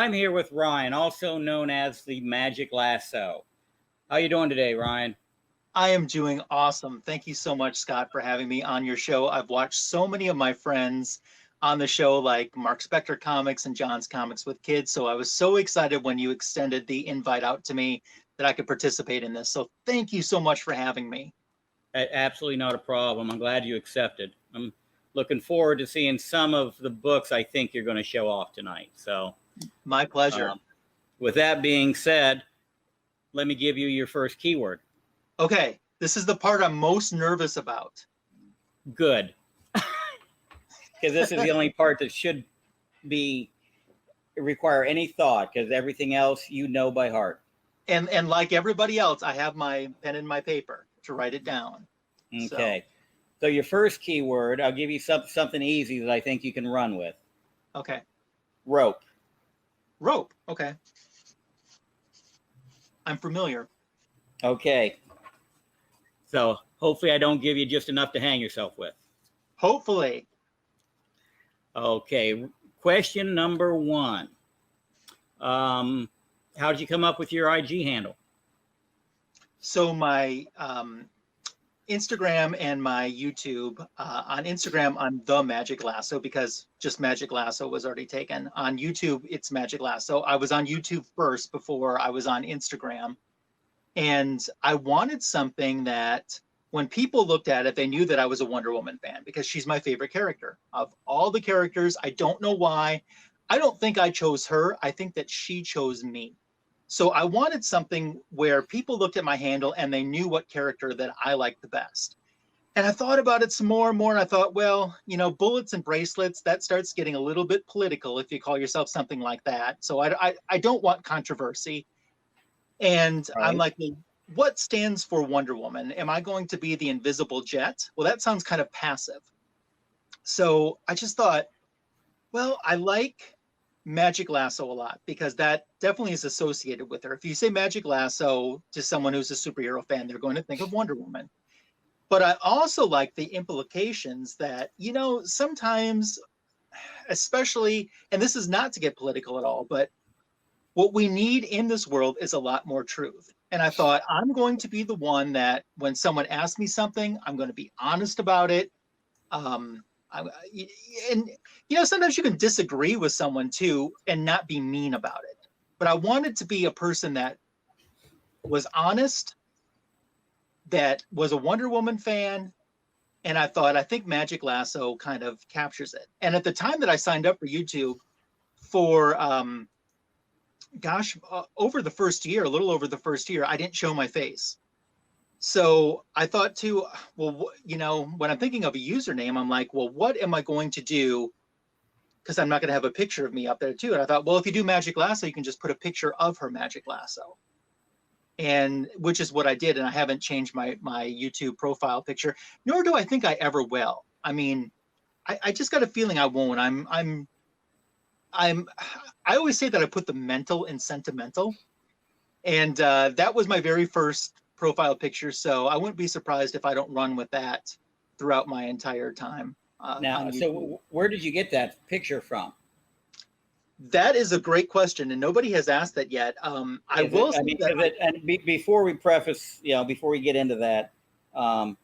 I'm here with Ryan, also known as the Magic Lasso. How you doing today, Ryan? I am doing awesome. Thank you so much, Scott, for having me on your show. I've watched so many of my friends on the show, like Mark Spector Comics and John's Comics with Kids. So I was so excited when you extended the invite out to me that I could participate in this. So thank you so much for having me. Absolutely not a problem. I'm glad you accepted. I'm looking forward to seeing some of the books I think you're going to show off tonight. So, My pleasure. With that being said, let me give you your first keyword. Okay, this is the part I'm most nervous about. Good. Because this is the only part that should be require any thought, because everything else you know by heart. And like everybody else, I have my pen and my paper to write it down. Okay. So your first keyword, I'll give you something easy that I think you can run with. Okay. Rope. Rope. Okay. I'm familiar. Okay. So hopefully I don't give you just enough to hang yourself with. Hopefully. Okay. Question number 1. How did you come up with your IG handle? So my Instagram and my YouTube. On Instagram, I'm the Magic Lasso because just Magic Lasso was already taken. On YouTube, it's Magic Lasso. I was on YouTube first before I was on Instagram. And I wanted something that when people looked at it, they knew that I was a Wonder Woman fan because she's my favorite character. Of all the characters, I don't know why. I don't think I chose her. I think that she chose me. So I wanted something where people looked at my handle and they knew what character that I liked the best. And I thought about it some more and more. And I thought, well, you know, bullets and bracelets, that starts getting a little bit political if you call yourself something like that. So I don't want controversy. And Right. I'm like, well, what stands for Wonder Woman? Am I going to be the invisible jet? Well, that sounds kind of passive. So I just thought, well, I like Magic Lasso a lot because that definitely is associated with her. If you say Magic Lasso to someone who's a superhero fan, they're going to think of Wonder Woman. But I also like the implications that, you know, sometimes, especially, and this is not to get political at all, but what we need in this world is a lot more truth. And I thought, I'm going to be the one that when someone asks me something, I'm going to be honest about it. And you know, sometimes you can disagree with someone too and not be mean about it. But I wanted to be a person that was honest, that was a Wonder Woman fan, and I thought, I think Magic Lasso kind of captures it. And at the time that I signed up for YouTube, for over the first year, a little over the first year, I didn't show my face. So I thought too, well, you know, when I'm thinking of a username, I'm like, well, what am I going to do? Because I'm not going to have a picture of me up there too. And I thought, well, if you do Magic Lasso, you can just put a picture of her Magic Lasso. And which is what I did. And I haven't changed my YouTube profile picture, nor do I think I ever will. I mean, I just got a feeling I won't. I always say that I put the mental in sentimental. And that was my very first profile picture. So I wouldn't be surprised if I don't run with that throughout my entire time. Now, so where did you get that picture from? That is a great question, and nobody has asked that yet. I will say that. Before we preface, you know, before we get into that, I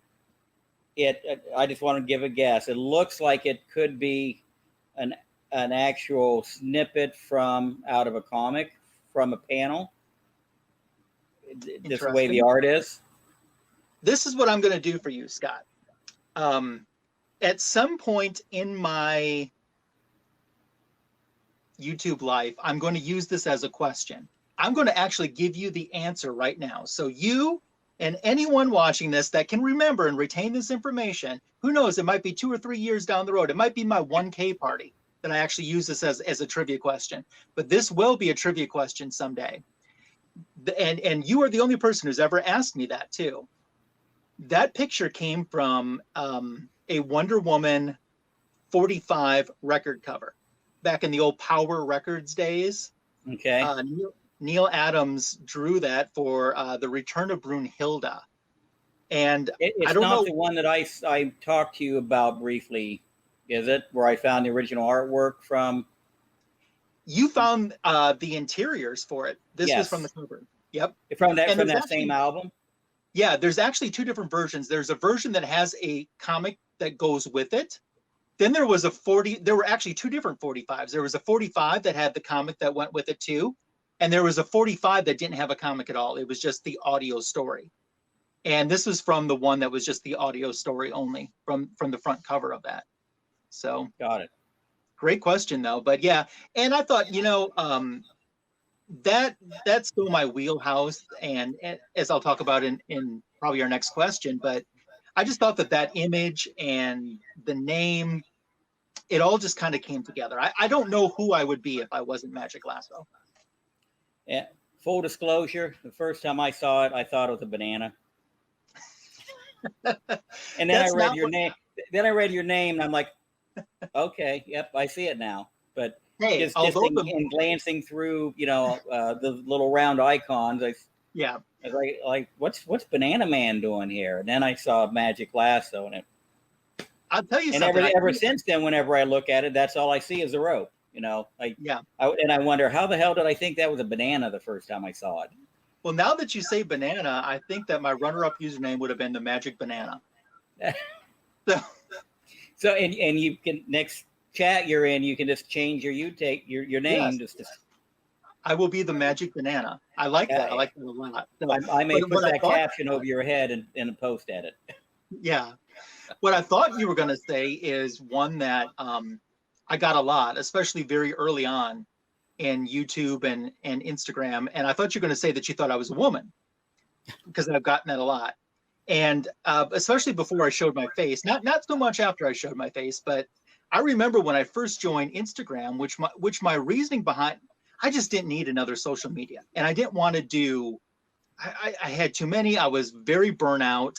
just want to give a guess. It looks like it could be an actual snippet from out of a comic, from a panel. Just the way the art is. This is what I'm going to do for you, Scott. At some point in my YouTube life, I'm going to use this as a question. I'm going to actually give you the answer right now. So you and anyone watching this that can remember and retain this information, who knows, it might be 2 or 3 years down the road. It might be my 1K party that I actually use this as a trivia question. But this will be a trivia question someday. And you are the only person who's ever asked me that too. That picture came from a Wonder Woman 45 record cover back in the old Power Records days. Okay. Neil Adams drew that for the Return of Brunhilde. And it's not the one that I talked to you about briefly, is it? Where I found the original artwork from? You found the interiors for it. This was from the Yes. cover. Yep. From And there's that actually, same album? yeah, there's actually two different versions. There's a version that has a comic that goes with it. Then there was a 40, there were actually two different 45s. There was a 45 that had the comic that went with it too. And there was a 45 that didn't have a comic at all. It was just the audio story. And this was from the one that was just the audio story only from the front cover of that. So Got it. great question though. But yeah, and I thought, that's still my wheelhouse, and as I'll talk about in probably our next question. But I just thought that image and the name, it all just kind of came together. I don't know who I would be if I wasn't Magic Lasso. Yeah. Full disclosure, the first time I saw it, I thought it was a banana. And then I read your name. Then I read your name, and I'm like, okay, yep, I see it now. But Hey, just in glancing through, the little round icons, I was like, what's Banana Man doing here? And then I saw Magic Lasso, and I'll tell you and something. ever since then, whenever I look at it, that's all I see is a rope. I wonder how the hell did I think that was a banana the first time I saw it. Well, now that you say banana, I think that my runner-up username would have been the Magic Banana. So and you can, next chat you're in, you can just change your your name. Yes. I will be the Magic Banana. I like that. I like that a lot. So, I may put that caption over your head and post at it. Yeah. What I thought you were going to say is one that I got a lot, especially very early on in YouTube and Instagram. And I thought you were going to say that you thought I was a woman, because I've gotten that a lot. And especially before I showed my face, not so much after I showed my face, but I remember when I first joined Instagram, which my reasoning behind, I just didn't need another social media. And I didn't want to do, I had too many. I was very burnout.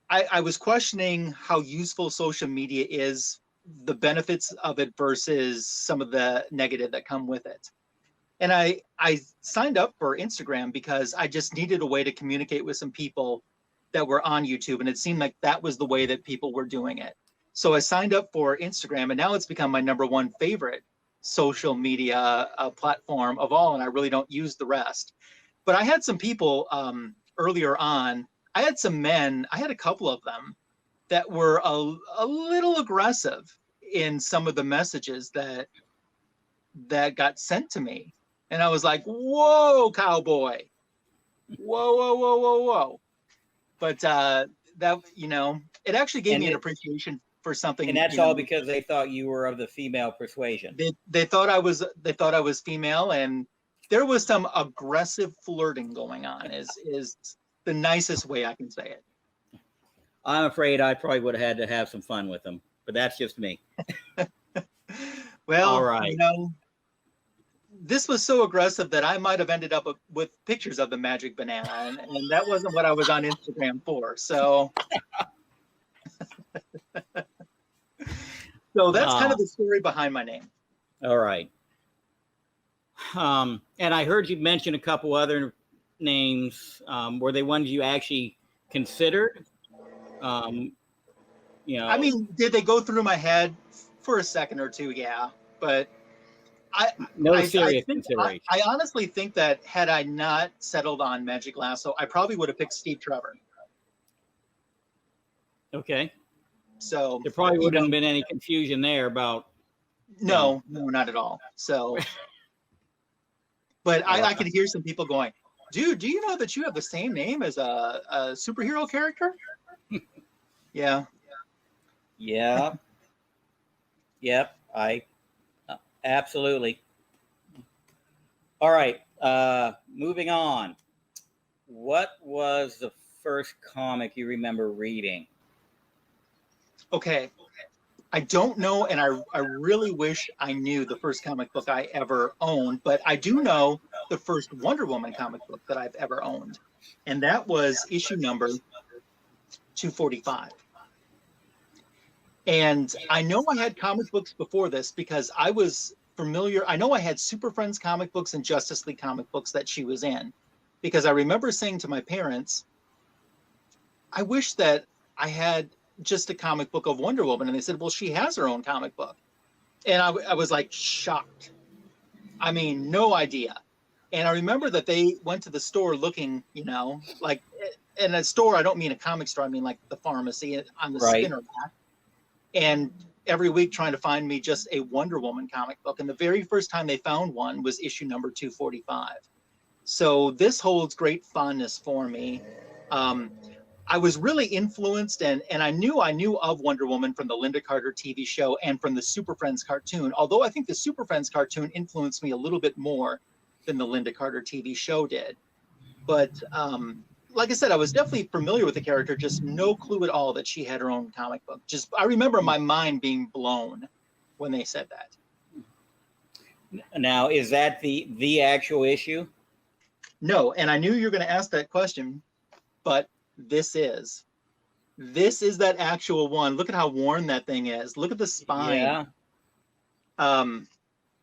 I was questioning how useful social media is, the benefits of it versus some of the negative that come with it. And I signed up for Instagram because I just needed a way to communicate with some people that were on YouTube. And it seemed like that was the way that people were doing it. So I signed up for Instagram, and now it's become my #1 favorite social media platform of all. And I really don't use the rest. But I had some people earlier on, I had some men, I had a couple of them that were a little aggressive in some of the messages that got sent to me. And I was like, whoa, cowboy. Whoa, whoa, whoa, whoa, whoa. But that, it actually gave me an appreciation for something. And that's all because they thought you were of the female persuasion. They thought I was female, and there was some aggressive flirting going on, is the nicest way I can say it. I'm afraid I probably would have had to have some fun with them, but that's just me. Well, all right. This was so aggressive that I might have ended up with pictures of the Magic Banana, and that wasn't what I was on Instagram for. So, so that's kind of the story behind my name. All right. And I heard you mention a couple other names. Were they ones you actually considered? I mean, did they go through my head for a second or two? Yeah, but serious consideration. I honestly think that had I not settled on Magic Lasso, I probably would have picked Steve Trevor. Okay. So there probably wouldn't have been any confusion there about. No, not at all. So, but I could hear some people going, dude, do you know that you have the same name as a superhero character? Yeah. Yeah. Yep. Absolutely. All right. Moving on. What was the first comic you remember reading? Okay. I don't know, and I really wish I knew the first comic book I ever owned, but I do know the first Wonder Woman comic book that I've ever owned, and that was issue number 245. And I know I had comic books before this because I was familiar. I know I had Super Friends comic books and Justice League comic books that she was in, because I remember saying to my parents, I wish that I had just a comic book of Wonder Woman. And they said, well, she has her own comic book. And I was like shocked. I mean, no idea. And I remember that they went to the store looking, like in a store. I don't mean a comic store. I mean like the pharmacy on the Right. spinner rack. And every week trying to find me just a Wonder Woman comic book. And the very first time they found one was issue number 245. So this holds great fondness for me. I was really influenced, and I knew of Wonder Woman from the Linda Carter TV show and from the Super Friends cartoon, although I think the Super Friends cartoon influenced me a little bit more than the Linda Carter TV show did. But like I said, I was definitely familiar with the character, just no clue at all that she had her own comic book. Just I remember my mind being blown when they said that. Now, is that the actual issue? No, and I knew you were going to ask that question, but this is that actual one. Look at how worn that thing is. Look at the spine. Yeah.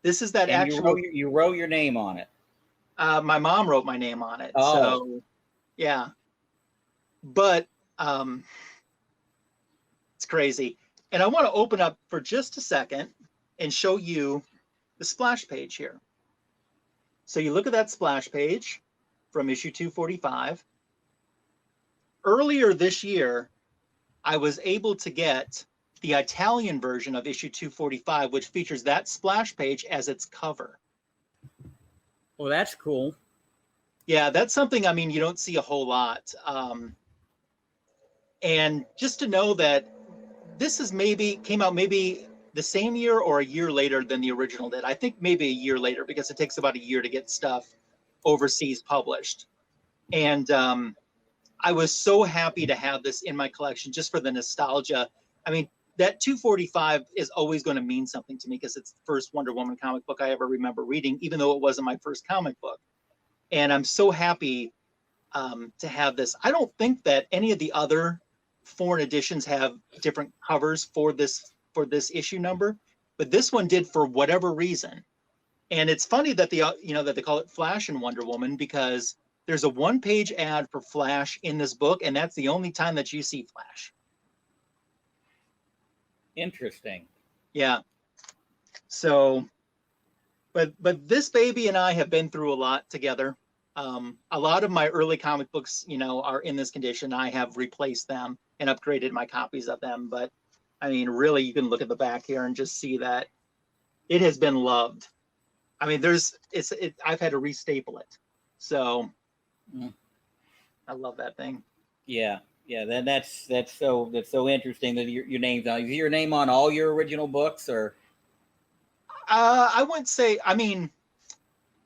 This is that and actual. You wrote your name on it. My mom wrote my name on it. Oh. So, yeah. But it's crazy. And I want to open up for just a second and show you the splash page here. So you look at that splash page from issue 245. Earlier this year, I was able to get the Italian version of issue 245, which features that splash page as its cover. Well, that's cool. Yeah, that's something, I mean, you don't see a whole lot. And just to know that this is came out maybe the same year or a year later than the original did. I think maybe a year later, because it takes about a year to get stuff overseas published. And I was so happy to have this in my collection just for the nostalgia. I mean, that 245 is always going to mean something to me because it's the first Wonder Woman comic book I ever remember reading, even though it wasn't my first comic book. And I'm so happy to have this. I don't think that any of the other foreign editions have different covers for this issue number, but this one did for whatever reason. And it's funny that that they call it Flash and Wonder Woman, because there's a one-page ad for Flash in this book, and that's the only time that you see Flash. Interesting. Yeah. So, but this baby and I have been through a lot together. A lot of my early comic books, are in this condition. I have replaced them and upgraded my copies of them. But I mean, really, you can look at the back here and just see that it has been loved. I mean, I've had to restaple it. So I love that thing. Yeah. That's so interesting that your name's on. Is your name on all your original books, or? I wouldn't say. I mean,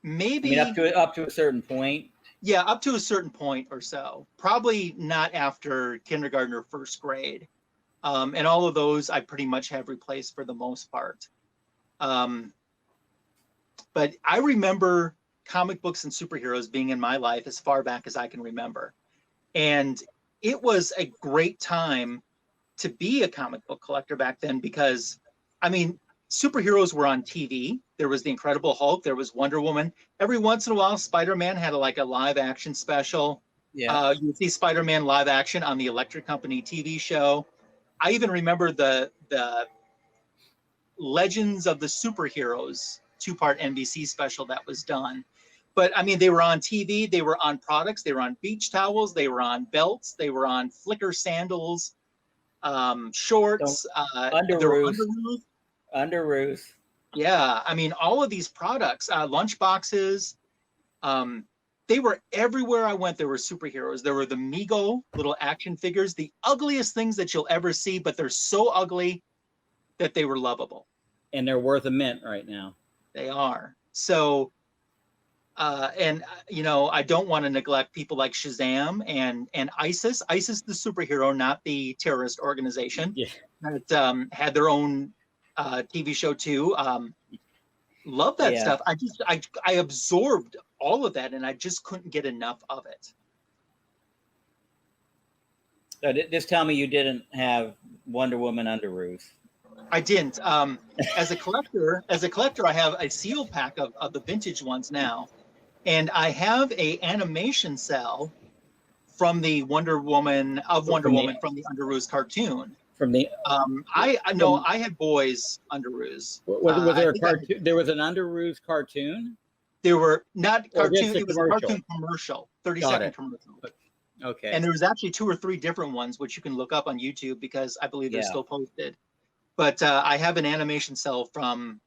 maybe up to a certain point. Yeah, up to a certain point or so. Probably not after kindergarten or first grade. And all of those I pretty much have replaced for the most part. But I remember comic books and superheroes being in my life as far back as I can remember. And it was a great time to be a comic book collector back then, because, I mean, superheroes were on TV. There was the Incredible Hulk. There was Wonder Woman. Every once in a while, Spider-Man had a live action special. Yeah. You would see Spider-Man live action on the Electric Company TV show. I even remember the Legends of the Superheroes 2-part NBC special that was done. But I mean, they were on TV, they were on products, they were on beach towels, they were on belts, they were on flicker sandals, shorts, underoos. Yeah, I mean, all of these products, lunch boxes, they were everywhere I went. There were superheroes. There were the Mego little action figures, the ugliest things that you'll ever see, but they're so ugly that they were lovable. And they're worth a mint right now. They are. So, and I don't want to neglect people like Shazam and ISIS. ISIS, the superhero, not the terrorist organization. Yeah. That had their own TV show too. Love that stuff. I absorbed all of that, and I just couldn't get enough of it. So just tell me you didn't have Wonder Woman underoos. I didn't. As a collector, I have a sealed pack of the vintage ones now, and I have a animation cell from the Wonder Woman from the Underoos cartoon. from the I know I had boys underoos. was I there a think cartoon? There was an Underoos cartoon, there were not or just cartoon. a It was a commercial? cartoon commercial, 30 Got second it. commercial. Okay. And there was actually 2 or 3 different ones, which you can look up on YouTube because I believe they're Yeah. still posted. But I have an animation cell from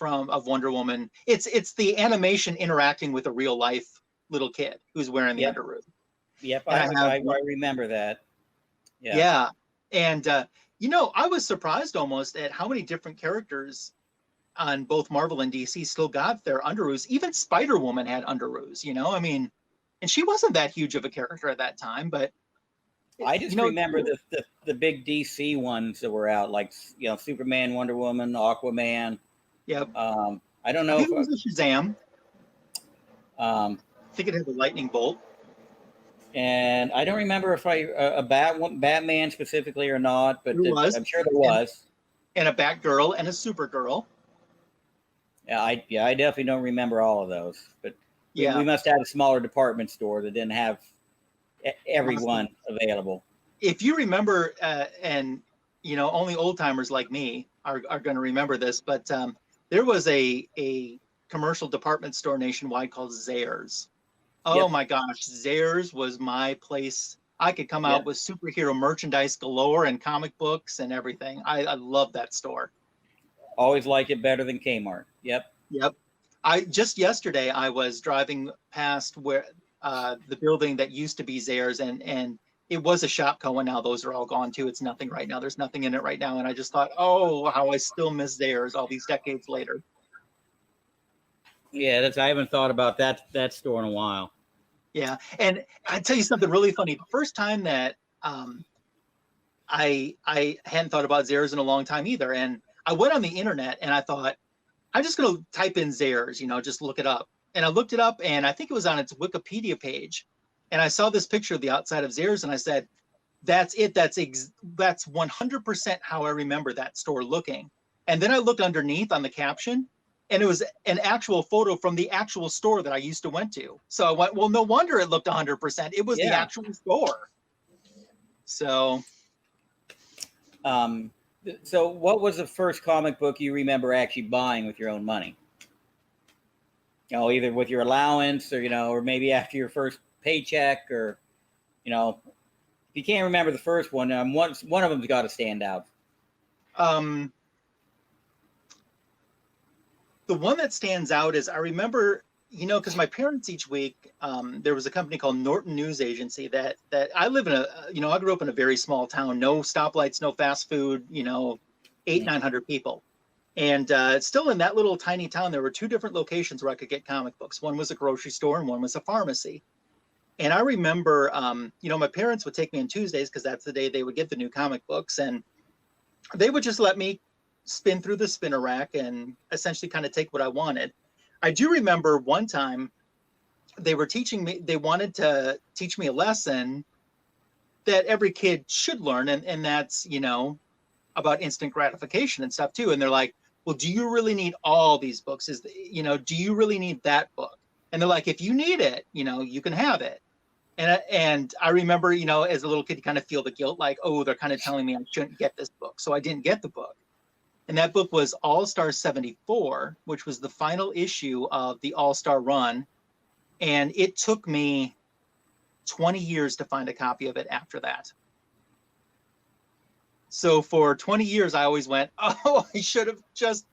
of Wonder Woman. It's the animation interacting with a real life little kid who's wearing the Yep. underoos. Yep. And I remember that. Yeah. Yeah. And you know, I was surprised almost at how many different characters on both Marvel and DC still got their underoos. Even Spider-Woman had underoos, you know? I mean, and she wasn't that huge of a character at that time, but I just you know, remember the big DC ones that were out, like, you know, Superman, Wonder Woman, Aquaman. yeah. I don't I know think if it was a Shazam. um, I think it had the lightning bolt. and I don't remember if Batman specifically or not, but There was. I'm sure there was. And a Batgirl and a Supergirl. Yeah, I definitely don't remember all of those, but Yeah. we must have a smaller department store that didn't have everyone available. If you remember, and you know, only old timers like me are going to remember this, but there was a commercial department store nationwide called Zayre's. Oh Yep. my gosh, Zayre's was my place. I could come Yep. out with superhero merchandise galore and comic books and everything. I love that store. Always like it better than Kmart. Yep. Yep. I just yesterday I was driving past where the building that used to be Zayre's, and it was a Shopko, and now those are all gone too. It's nothing right now. There's nothing in it right now, and I just thought, oh, how I still miss Zayre's all these decades later. Yeah, I haven't thought about that store in a while. Yeah, and I tell you something really funny. The first time that I hadn't thought about Zayre's in a long time either, and I went on the internet and I thought, I'm just going to type in Zayre's, you know, just look it up. And I looked it up, and I think it was on its Wikipedia page, and I saw this picture of the outside of Zayre's, and I said, "That's it. That's 100% how I remember that store looking." And then I looked underneath on the caption, and it was an actual photo from the actual store that I used to went to. So I went, well, no wonder it looked 100%. It was the actual store. So, so what was the first comic book you remember actually buying with your own money? You know, either with your allowance, or, you know, or maybe after your first paycheck, or, you know, if you can't remember the first one, one of them's got to stand out. the one that stands out is I remember, you know, because my parents each week, there was a company called Norton News Agency that I live in I grew up in a very small town, no stoplights, no fast food, you know, 900 people. And still in that little tiny town, there were 2 different locations where I could get comic books. One was a grocery store and one was a pharmacy. And I remember, you know, my parents would take me on Tuesdays because that's the day they would get the new comic books. And they would just let me spin through the spinner rack and essentially kind of take what I wanted. I do remember one time they wanted to teach me a lesson that every kid should learn. And that's, you know, about instant gratification and stuff too. And they're like, well, do you really need all these books? Do you really need that book? And they're like, if you need it, you know, you can have it. And I remember, you know, as a little kid, you kind of feel the guilt, like, oh, they're kind of telling me I shouldn't get this book. So I didn't get the book. And that book was All-Star 74, which was the final issue of the All-Star run. And it took me 20 years to find a copy of it after that. So for 20 years, I always went, oh, I should have just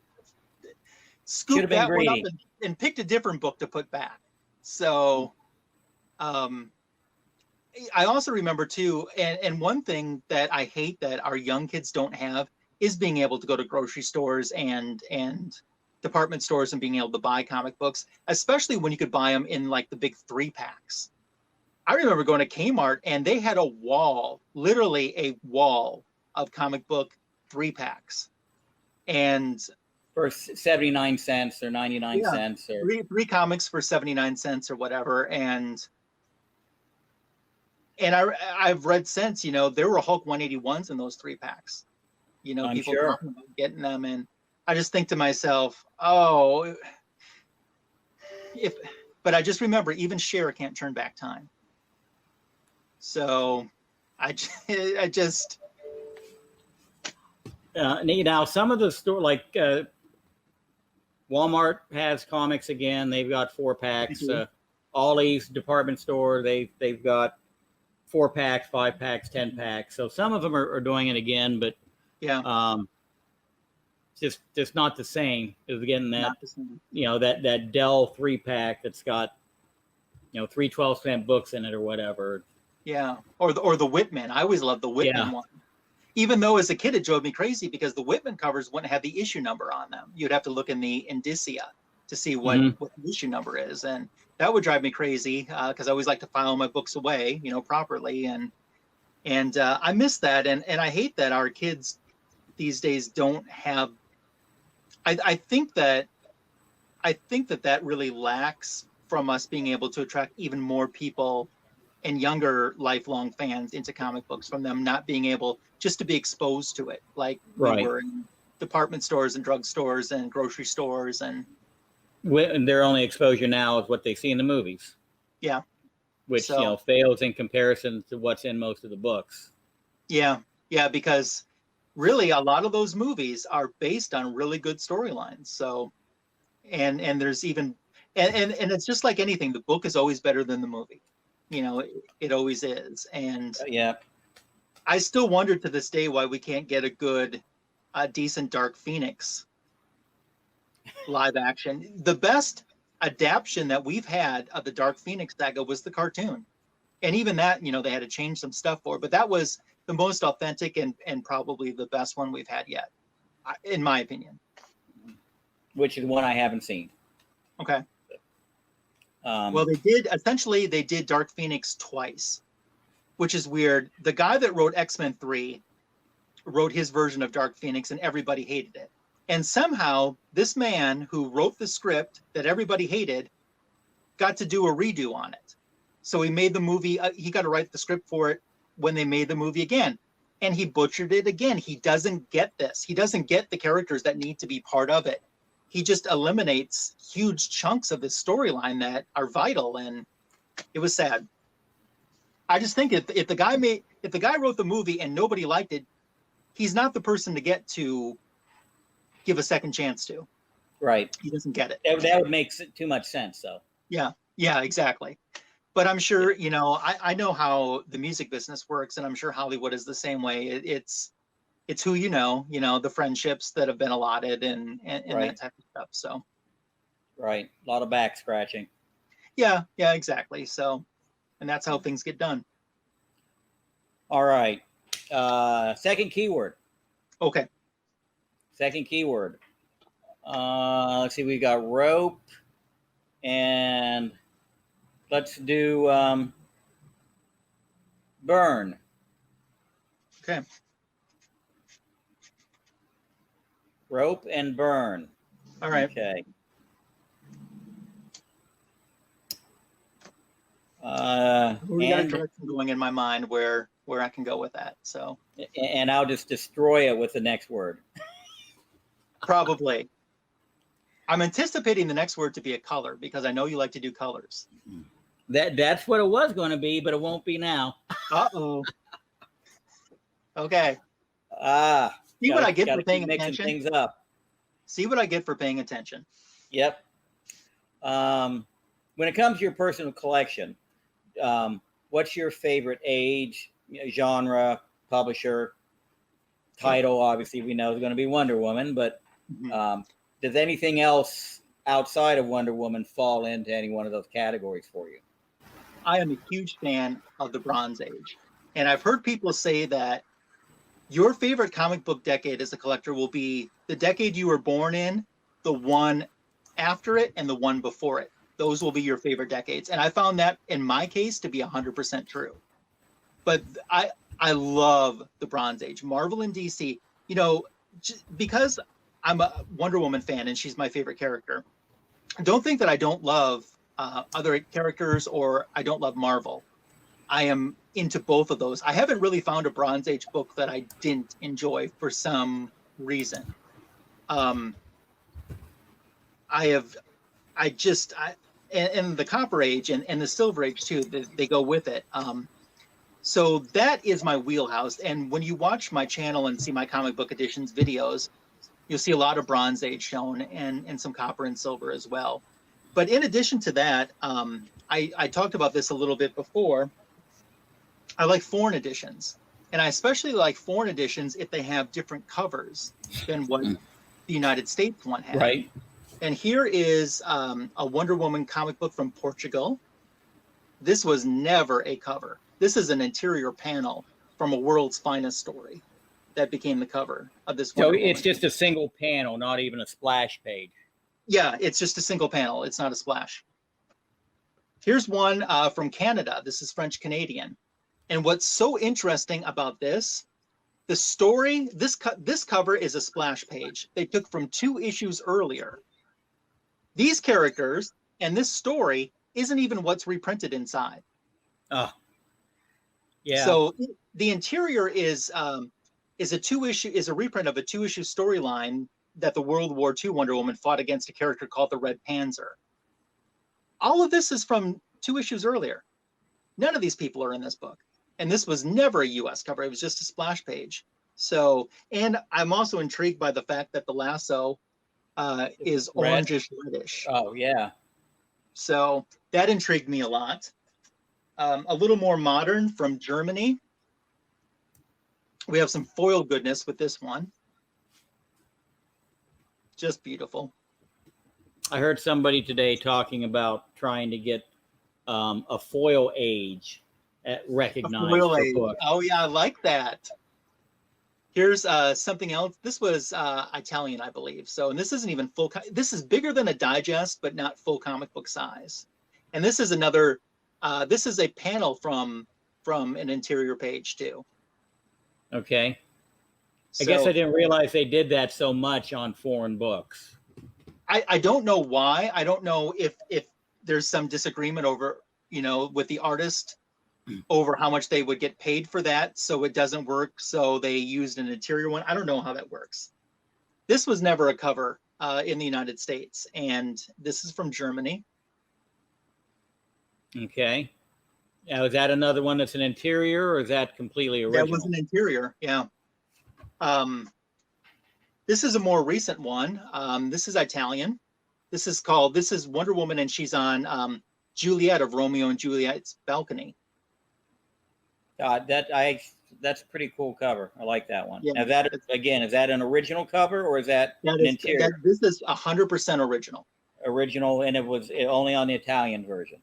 scooped that one up and picked a different book to put back. So I also remember too, and one thing that I hate that our young kids don't have is being able to go to grocery stores and department stores and being able to buy comic books, especially when you could buy them in like the big 3-packs. I remember going to Kmart and they had a wall, literally a wall of comic book 3-packs, and for 79 cents or 99 cents, or three comics for 79 cents or whatever. And I've read since, you know, there were Hulk 181s in those 3-packs. You know, people talking about getting them, and I just think to myself, oh, but I just remember even Cher can't turn back time. So I just Now some of the store like Walmart has comics again. They've got 4-packs. Ollie's department store, they've got 4-packs, 5-packs, 10-packs. So some of them are doing it again, but just not the same as getting that that Dell 3-pack that's got 3 12-cent books in it or whatever. Yeah, or the Whitman. I always loved the Whitman one. Even though as a kid it drove me crazy because the Whitman covers wouldn't have the issue number on them. You'd have to look in the indicia to see what the issue number is, and that would drive me crazy because I always like to file my books away, properly, and I miss that, and I hate that our kids these days don't have. I think that really lacks from us being able to attract even more people and younger lifelong fans into comic books, from them not being able just to be exposed to it like we were in department stores and drugstores and grocery stores, and their only exposure now is what they see in the movies. Yeah, which fails in comparison to what's in most of the books. Yeah, because really a lot of those movies are based on really good storylines. So, and there's even and it's just like anything. The book is always better than the movie. It always is. And I still wonder to this day why we can't get a decent Dark Phoenix live action. The best adaptation that we've had of the Dark Phoenix saga was the cartoon. And even that, they had to change some stuff for, but that was the most authentic and probably the best one we've had yet, in my opinion. Which is one I haven't seen. Okay. Well, they did Dark Phoenix twice, which is weird. The guy that wrote X-Men 3 wrote his version of Dark Phoenix and everybody hated it. And somehow this man who wrote the script that everybody hated got to do a redo on it. So he made the movie, he got to write the script for it when they made the movie again. And he butchered it again. He doesn't get this. He doesn't get the characters that need to be part of it. He just eliminates huge chunks of the storyline that are vital, and it was sad. I just think if the guy wrote the movie and nobody liked it, he's not the person to get to give a second chance to. Right. He doesn't get it. That would make too much sense, though. Yeah, exactly. But I'm sure, I know how the music business works, and I'm sure Hollywood is the same way. It's who the friendships that have been allotted and that type of stuff. So, right, a lot of back scratching. Yeah, exactly. So, and that's how things get done. All right, second keyword. Okay. Second keyword. Let's see, we got rope, and let's do burn. Okay. Rope and burn. All right. Okay. We got a direction going in my mind where I can go with that. So. And I'll just destroy it with the next word. Probably. I'm anticipating the next word to be a color because I know you like to do colors. That's what it was going to be, but it won't be now. Uh-oh. Okay. See what I get for paying attention? Things up. See what I get for paying attention. Yep. When it comes to your personal collection, what's your favorite age, genre, publisher, title? Obviously, we know is going to be Wonder Woman, but does anything else outside of Wonder Woman fall into any one of those categories for you? I am a huge fan of the Bronze Age. And I've heard people say that your favorite comic book decade as a collector will be the decade you were born in, the one after it, and the one before it. Those will be your favorite decades. And I found that, in my case, to be 100% true. But I love the Bronze Age. Marvel and DC, because I'm a Wonder Woman fan and she's my favorite character, don't think that I don't love other characters or I don't love Marvel. I am into both of those. I haven't really found a Bronze Age book that I didn't enjoy for some reason. And the Copper Age and the Silver Age too, they go with it. So that is my wheelhouse. And when you watch my channel and see my comic book editions videos, you'll see a lot of Bronze Age shown and some copper and silver as well. But in addition to that, I talked about this a little bit before. I like foreign editions. And I especially like foreign editions if they have different covers than what the United States one had. Right. And here is a Wonder Woman comic book from Portugal. This was never a cover. This is an interior panel from a World's Finest story that became the cover of this Wonder Woman. It's just a single panel, not even a splash page. Yeah, it's just a single panel. It's not a splash. Here's one from Canada. This is French Canadian. And what's so interesting about this, the story, this cover is a splash page they took from 2 issues earlier. These characters and this story isn't even what's reprinted inside. Oh, yeah. So the interior is a reprint of a 2-issue storyline that the World War II Wonder Woman fought against a character called the Red Panzer. All of this is from 2 issues earlier. None of these people are in this book. And this was never a US cover. It was just a splash page. So, and I'm also intrigued by the fact that the lasso is orangish reddish. Oh, yeah. So that intrigued me a lot. A little more modern from Germany. We have some foil goodness with this one. Just beautiful. I heard somebody today talking about trying to get a foil age recognized for books. Oh yeah, I like that. Here's something else. This was Italian, I believe. So, and this isn't even full. This is bigger than a digest, but not full comic book size. And this is another. This is a panel from an interior page too. Okay. I guess I didn't realize they did that so much on foreign books. I don't know why. I don't know if there's some disagreement over, with the artist over how much they would get paid for that. So it doesn't work. So they used an interior one. I don't know how that works. This was never a cover in the United States. And this is from Germany. Okay. Now, is that another one that's an interior, or is that completely original? That was an interior, yeah. This is a more recent one. This is Italian. This is Wonder Woman, and she's on Juliet of Romeo and Juliet's balcony. That's a pretty cool cover. I like that one. Yeah, now is that an original cover, or is that an interior? This is 100% original. Original, and it was only on the Italian version.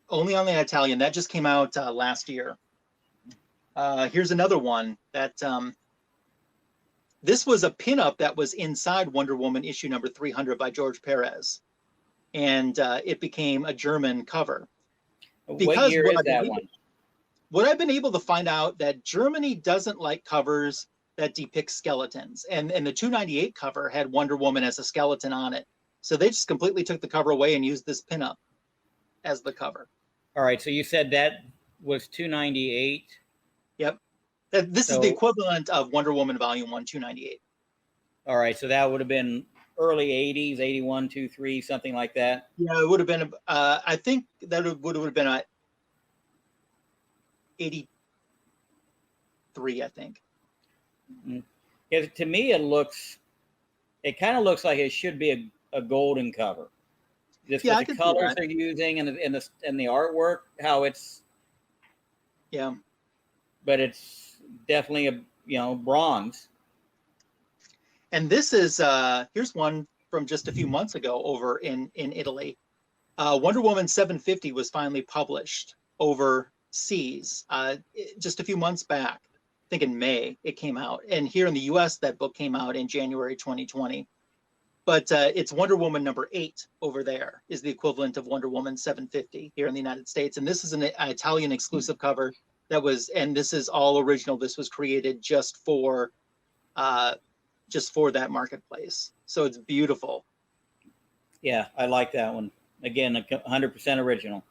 Only on the Italian. That just came out last year. Here's another one that this was a pinup that was inside Wonder Woman issue number 300 by George Perez, and it became a German cover. What year is that one? What I've been able to find out that Germany doesn't like covers that depict skeletons, and the 298 cover had Wonder Woman as a skeleton on it, so they just completely took the cover away and used this pinup as the cover. All right, so you said that was 298. Yep. This is the equivalent of Wonder Woman Volume 1, 298. All right, so that would have been early 80s, 81, 23, something like that. Yeah, it would have been, I think that would have been 83, I think. Yeah, to me, it kind of looks like it should be a golden cover. Just with the colors they're using and the artwork, how it's. Yeah. But it's definitely bronze. And this is here's one from just a few months ago over in Italy. Wonder Woman 750 was finally published overseas just a few months back. I think in May it came out, and here in the U.S. that book came out in January 2020. But it's Wonder Woman number 8 over there is the equivalent of Wonder Woman 750 here in the United States, and this is an Italian exclusive cover. And this is all original. This was created just for that marketplace. So it's beautiful. Yeah, I like that one. Again, 100% original.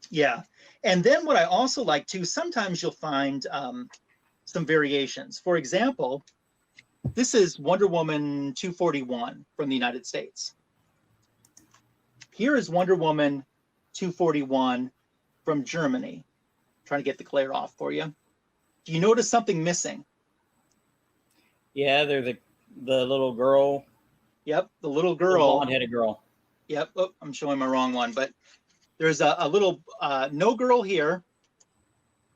Yeah. And then what I also like too, sometimes you'll find some variations. For example, this is Wonder Woman 241 from the United States. Here is Wonder Woman 241 from Germany. trying to get the glare off for you. Do you notice something missing? Yeah, there's the little girl. Yep, the little The girl. blonde-headed girl. Yep, oh, I'm showing my wrong one, but there's a little no girl here,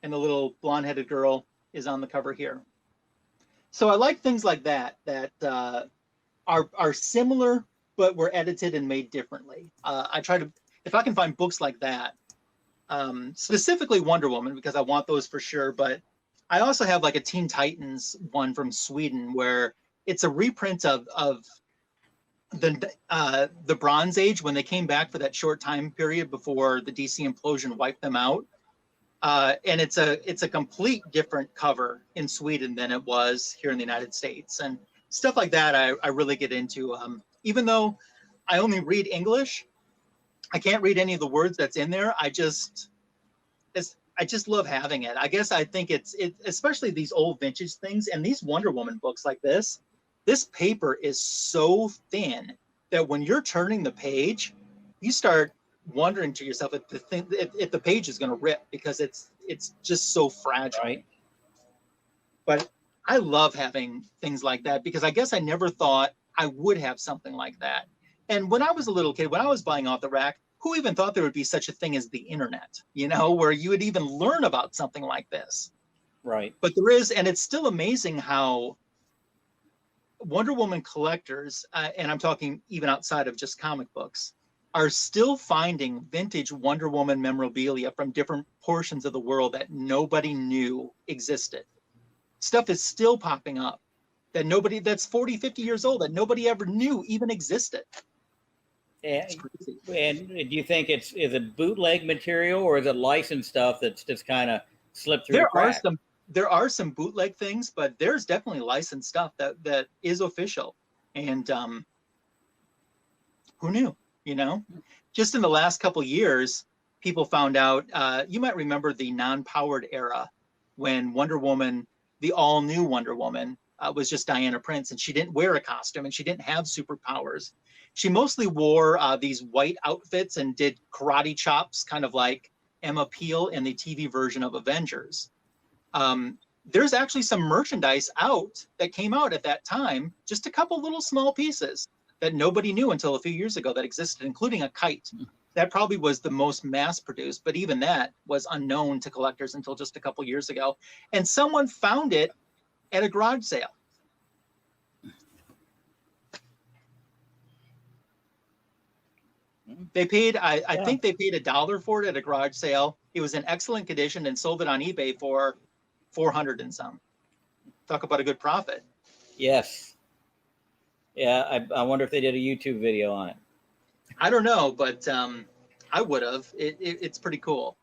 and the little blonde-headed girl is on the cover here. So I like things like that are similar, but were edited and made differently. I try to, if I can find books like that, specifically Wonder Woman, because I want those for sure. But I also have like a Teen Titans one from Sweden where it's a reprint of the Bronze Age, when they came back for that short time period before the DC implosion wiped them out. And it's a complete different cover in Sweden than it was here in the United States, and stuff like that I really get into. Even though I only read English, I can't read any of the words that's in there. I just love having it. I guess I think it's especially these old vintage things and these Wonder Woman books like this. This paper is so thin that when you're turning the page, you start wondering to yourself if the page is going to rip, because it's just so fragile. Right. But I love having things like that, because I guess I never thought I would have something like that. And when I was a little kid, when I was buying off the rack, who even thought there would be such a thing as the internet, where you would even learn about something like this? Right. But there is, and it's still amazing how Wonder Woman collectors, and I'm talking even outside of just comic books, are still finding vintage Wonder Woman memorabilia from different portions of the world that nobody knew existed. Stuff is still popping up that's 40, 50 years old that nobody ever knew even existed. And do you think is it bootleg material, or is it licensed stuff that's just kind of slipped through the cracks? There are some bootleg things, but there's definitely licensed stuff that is official. And who knew? Just in the last couple years, people found out. You might remember the non-powered era, when Wonder Woman, the all-new Wonder Woman, was just Diana Prince, and she didn't wear a costume, and she didn't have superpowers. She mostly wore these white outfits and did karate chops, kind of like Emma Peel in the TV version of Avengers. There's actually some merchandise out that came out at that time, just a couple little small pieces that nobody knew until a few years ago that existed, including a kite. That probably was the most mass produced, but even that was unknown to collectors until just a couple years ago. And someone found it at a garage sale. They paid, I think they paid $1 for it at a garage sale. It was in excellent condition and sold it on eBay for 400 and some. Talk about a good profit. Yes. Yeah, I wonder if they did a YouTube video on it. I don't know, but I would have. It's pretty cool.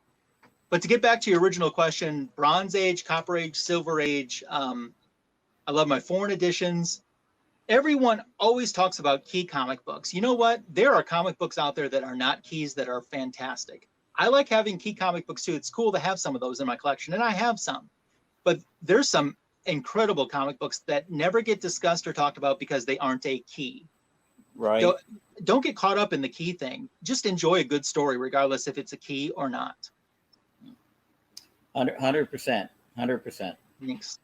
But to get back to your original question, Bronze Age, Copper Age, Silver Age, I love my foreign editions. Everyone always talks about key comic books. You know what? There are comic books out there that are not keys that are fantastic. I like having key comic books too. It's cool to have some of those in my collection, and I have some. But there's some incredible comic books that never get discussed or talked about because they aren't a key. Right. Don't get caught up in the key thing. Just enjoy a good story, regardless if it's a key or not. 100%. 100%. Thanks.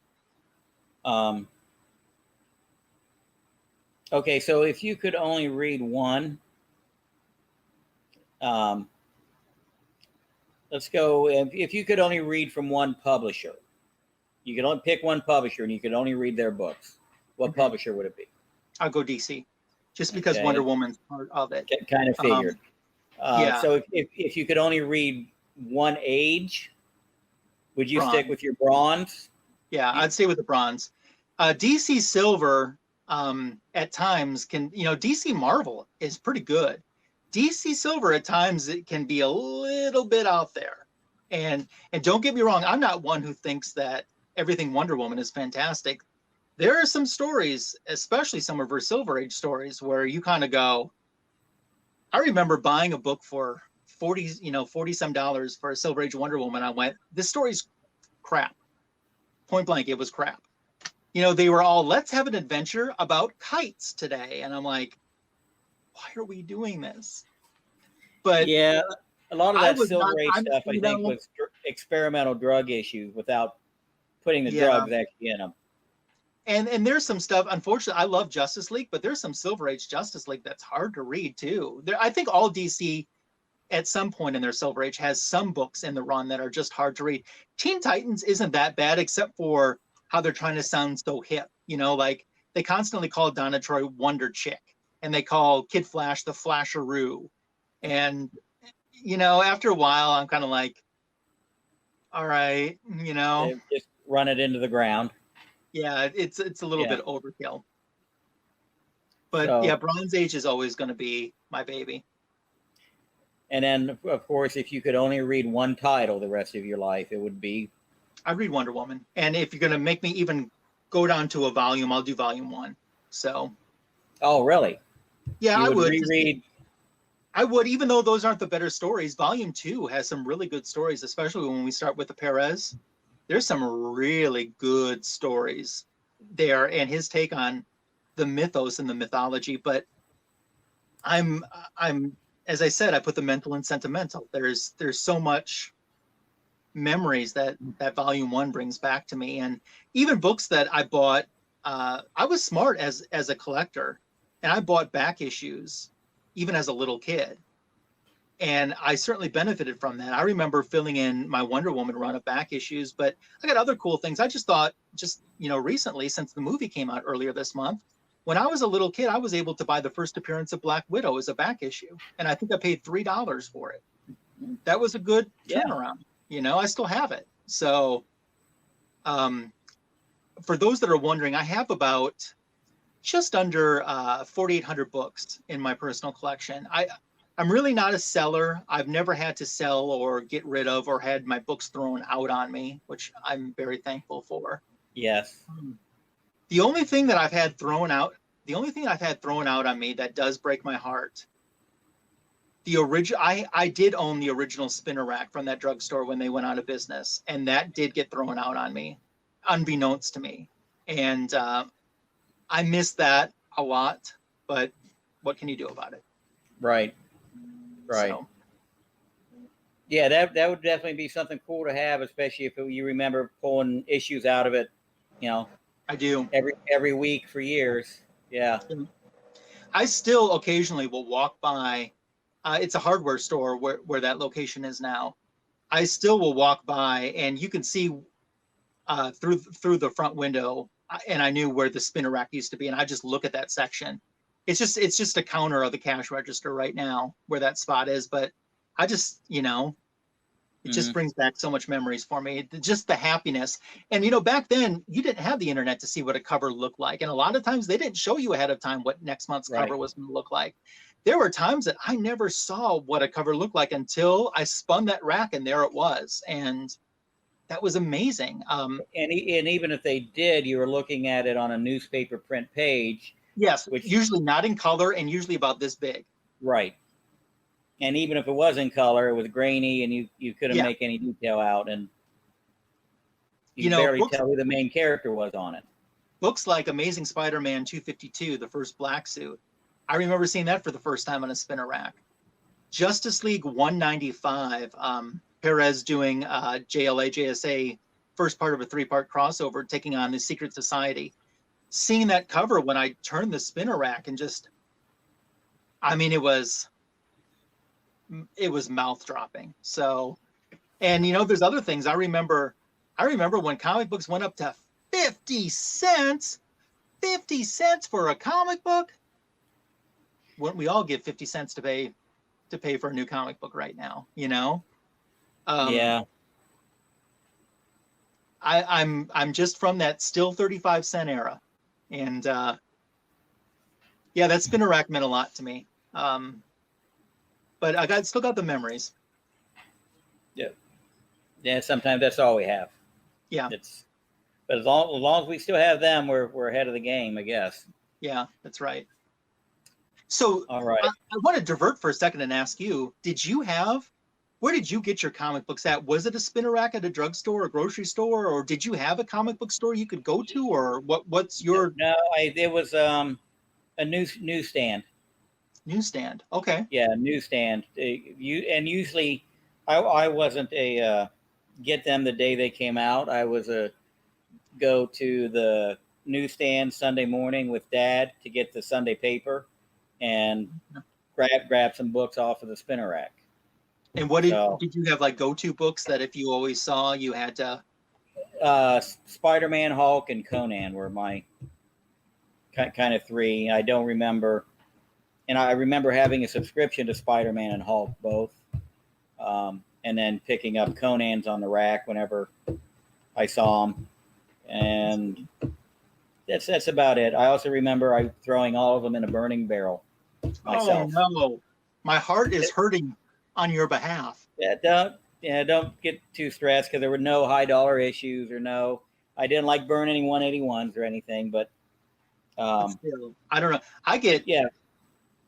Okay, so if you could only read one, let's go. If you could only read from one publisher, you could only pick one publisher and you could only read their books, what publisher would it be? I'll go DC, just because Wonder Woman's part of it. Kind of figured. Yeah. So if you could only read one age, would you stick with your bronze? Yeah, I'd stay with the bronze. DC Silver, at times can, DC Marvel is pretty good. DC Silver at times it can be a little bit out there. And don't get me wrong, I'm not one who thinks that everything Wonder Woman is fantastic. There are some stories, especially some of her Silver Age stories, where you kind of go, I remember buying a book for $40 some dollars for a Silver Age Wonder Woman. I went, this story's crap. Point blank, it was crap. They were all, let's have an adventure about kites today. And I'm like, why are we doing this? But yeah, a lot of that Silver Age stuff, I think, experimental drug issues without putting the Yeah. drugs actually in them. And there's some stuff, unfortunately, I love Justice League, but there's some Silver Age Justice League that's hard to read too. I think all DC at some point in their Silver Age has some books in the run that are just hard to read. Teen Titans isn't that bad, except for how they're trying to sound so hip. Like they constantly call Donna Troy Wonder Chick, and they call Kid Flash the Flasheroo. And, after a while, I'm kind of like, all right, They just run it into the ground. Yeah, it's a little bit overkill. But So, Bronze Age is always going to be my baby. And then, of course, if you could only read one title the rest of your life, it would be. I'd read Wonder Woman. And if you're going to make me even go down to a volume, I'll do volume 1. So. Oh, really? Yeah, I would. Reread. I would, even though those aren't the better stories. Volume 2 has some really good stories, especially when we start with the Perez. There's some really good stories there, and his take on the mythos and the mythology. But I'm as I said, I put the mental and sentimental. There's so much memories that volume 1 brings back to me. And even books that I bought, I was smart as a collector, and I bought back issues even as a little kid. And I certainly benefited from that. I remember filling in my Wonder Woman run of back issues, but I got other cool things. I just thought, recently, since the movie came out earlier this month, when I was a little kid, I was able to buy the first appearance of Black Widow as a back issue. And I think I paid $3 for it. That was a good turnaround. I still have it. So for those that are wondering, I have about just under 4,800 books in my personal collection. I'm really not a seller. I've never had to sell or get rid of or had my books thrown out on me, which I'm very thankful for. Yes. The only thing that I've had thrown out on me that does break my heart, I did own the original spinner rack from that drugstore when they went out of business, and that did get thrown out on me, unbeknownst to me. And I miss that a lot, but what can you do about it? Right. So. Yeah, that would definitely be something cool to have, especially if you remember pulling issues out of it, I do. Every week for years. Yeah. I still occasionally will walk by. It's a hardware store where that location is now. I still will walk by, and you can see through the front window, and I knew where the spinner rack used to be, and I just look at that section. It's just a counter of the cash register right now where that spot is, but I just, it just brings back so much memories for me. Just the happiness. And, back then you didn't have the internet to see what a cover looked like. And a lot of times they didn't show you ahead of time what next month's cover was going to look like. There were times that I never saw what a cover looked like until I spun that rack and there it was. And that was amazing. And even if they did, you were looking at it on a newspaper print page. Yes, which usually not in color and usually about this big. Right. And even if it was in color, it was grainy and you couldn't make any detail out, and you barely tell who the main character was on it. Books like Amazing Spider-Man 252, the first black suit. I remember seeing that for the first time on a spinner rack. Justice League 195, Perez doing JLA, JSA, first part of a 3-part crossover, taking on the Secret Society. Seeing that cover when I turned the spinner rack and just, it was mouth dropping. So, and there's other things. I remember when comic books went up to 50 cents for a comic book. Wouldn't we all give 50 cents to pay for a new comic book right now? Yeah. I'm just from that still 35-cent era. And that spinner rack meant a lot to me. But I still got the memories. Yeah. Sometimes that's all we have. Yeah. But as long as we still have them, we're ahead of the game, I guess. Yeah, that's right. So all right. I want to divert for a second and ask you, where did you get your comic books at? Was it a spinner rack at a drugstore or grocery store, or did you have a comic book store you could go to, or what's your? No, it was a newsstand. Newsstand. Okay. Yeah, newsstand. Usually, I wasn't a get them the day they came out. I was go to the newsstand Sunday morning with Dad to get the Sunday paper and grab some books off of the spinner rack. And what did you have, like, go-to books that if you always saw you had to? Spider-Man, Hulk, and Conan were my kind of three. I don't remember, and I remember having a subscription to Spider-Man and Hulk both, and then picking up Conan's on the rack whenever I saw them, and that's about it. I also remember throwing all of them in a burning barrel myself. Oh no, my heart is hurting on your behalf. Don't get too stressed, because there were no high dollar issues I didn't like burn any 181s or anything, but still, I don't know. I get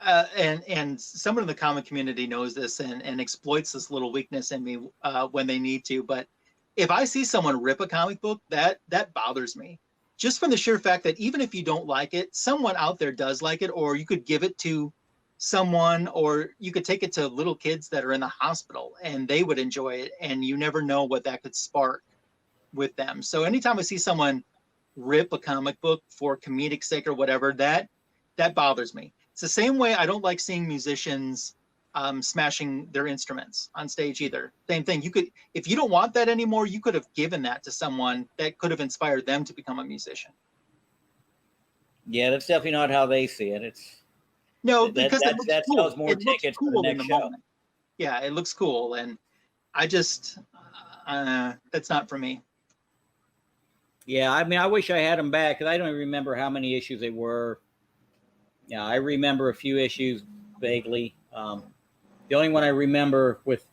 and someone in the comic community knows this and exploits this little weakness in me when they need to. But if I see someone rip a comic book, that bothers me, just from the sheer fact that even if you don't like it, someone out there does like it, or you could give it to someone, or you could take it to little kids that are in the hospital and they would enjoy it, and you never know what that could spark with them. So anytime I see someone rip a comic book for comedic sake or whatever, that bothers me. It's the same way I don't like seeing musicians smashing their instruments on stage either. Same thing. You could, if you don't want that anymore, you could have given that to someone that could have inspired them to become a musician. Yeah, that's definitely not how they see it. Because that sells more tickets for the next show. Moment. Yeah, it looks cool, and I just that's not for me. Yeah, I mean, I wish I had them back, because I don't even remember how many issues they were. Yeah, I remember a few issues vaguely. The only one I remember with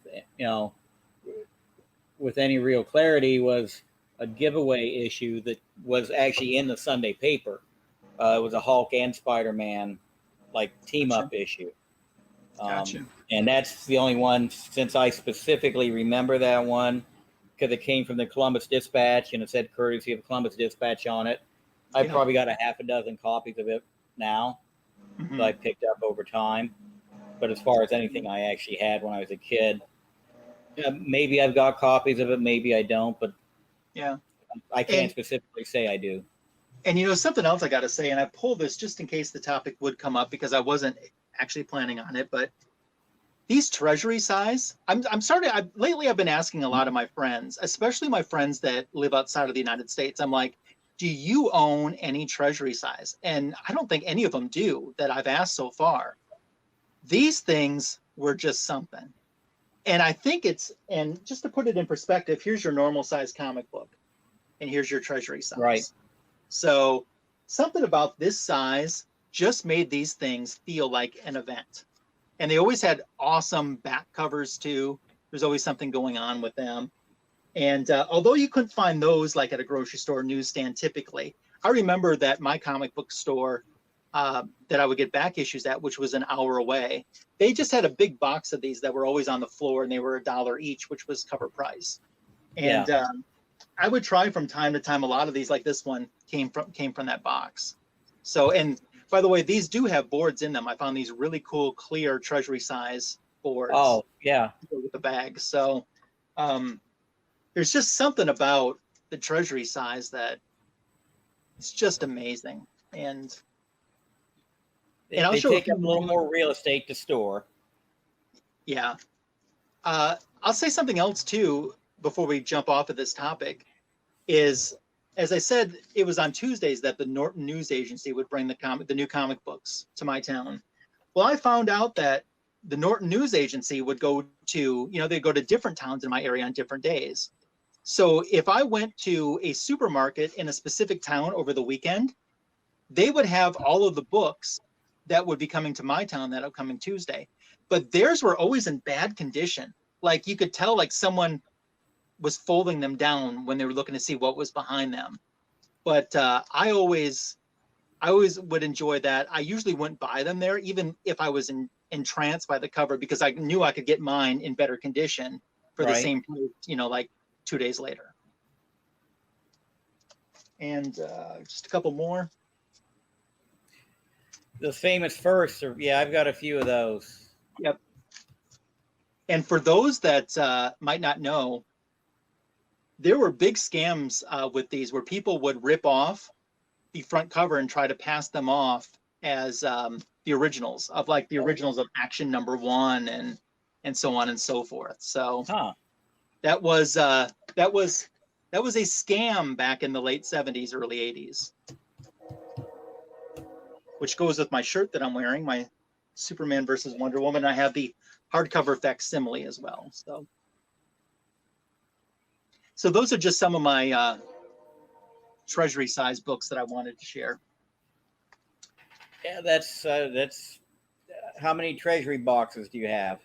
any real clarity was a giveaway issue that was actually in the Sunday paper. It was a Hulk and Spider-Man team up issue. Gotcha. And that's the only one, since I specifically remember that one, because it came from the Columbus Dispatch and it said courtesy of Columbus Dispatch on it. I probably got a half a dozen copies of it now that I picked up over time. But as far as anything I actually had when I was a kid, maybe I've got copies of it, maybe I don't, but I can't specifically say I do. And something else I got to say, and I pulled this just in case the topic would come up, because I wasn't actually planning on it, but these treasury size, lately I've been asking a lot of my friends, especially my friends that live outside of the United States. I'm like, do you own any treasury size? And I don't think any of them do that I've asked so far. These things were just something. And I think and just to put it in perspective, here's your normal size comic book, and here's your treasury size. Right. So something about this size just made these things feel like an event. And they always had awesome back covers too. There's always something going on with them. And although you couldn't find those like at a grocery store newsstand typically, I remember that my comic book store that I would get back issues at, which was an hour away, they just had a big box of these that were always on the floor, and they were $1 each, which was cover price. And I would try from time to time. A lot of these, like this one, came from that box. So, and by the way, these do have boards in them. I found these really cool, clear treasury size boards. Oh, yeah. With the bag. So there's just something about the treasury size that it's just amazing. And I'll they show take up a little more real estate to store. Yeah. I'll say something else too before we jump off of this topic is, as I said, it was on Tuesdays that the Norton News Agency would bring the new comic books to my town. Well, I found out that the Norton News Agency would go to, they'd go to different towns in my area on different days. So if I went to a supermarket in a specific town over the weekend, they would have all of the books that would be coming to my town that upcoming Tuesday. But theirs were always in bad condition. Like you could tell like someone was folding them down when they were looking to see what was behind them. But I always would enjoy that. I usually wouldn't buy them there, even if I was entranced by the cover, because I knew I could get mine in better condition for the same price, like 2 days later. And just a couple more. The famous first, I've got a few of those. Yep. And for those that might not know, there were big scams with these where people would rip off the front cover and try to pass them off as the originals of like the originals of Action #1 and so on and so forth. So that was a scam back in the late 70s, early 80s. Which goes with my shirt that I'm wearing, my Superman versus Wonder Woman. I have the hardcover facsimile as well. So those are just some of my treasury size books that I wanted to share. Yeah, that's how many treasury boxes do you have?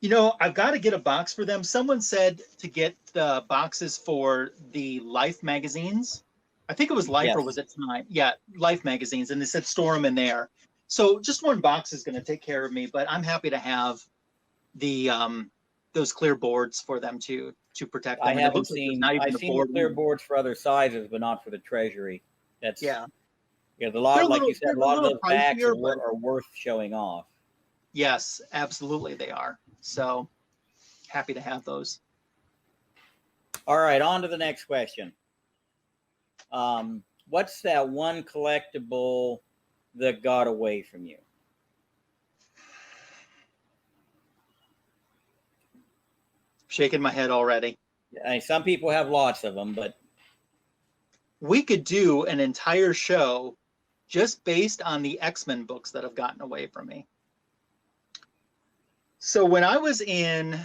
You know, I've got to get a box for them. Someone said to get the boxes for the Life magazines. I think it was Life, or was it Time? Yeah, Life magazines, and they said store them in there. So just one box is going to take care of me, but I'm happy to have the those clear boards for them to protect them. I've seen the clear boards for other sizes, but not for the treasury. That's yeah. Yeah, like you said, a lot of those backs are worth showing off. Yes, absolutely they are. So happy to have those. All right, on to the next question. What's that one collectible that got away from you? Shaking my head already. Some people have lots of them, but we could do an entire show just based on the X-Men books that have gotten away from me. So when I was in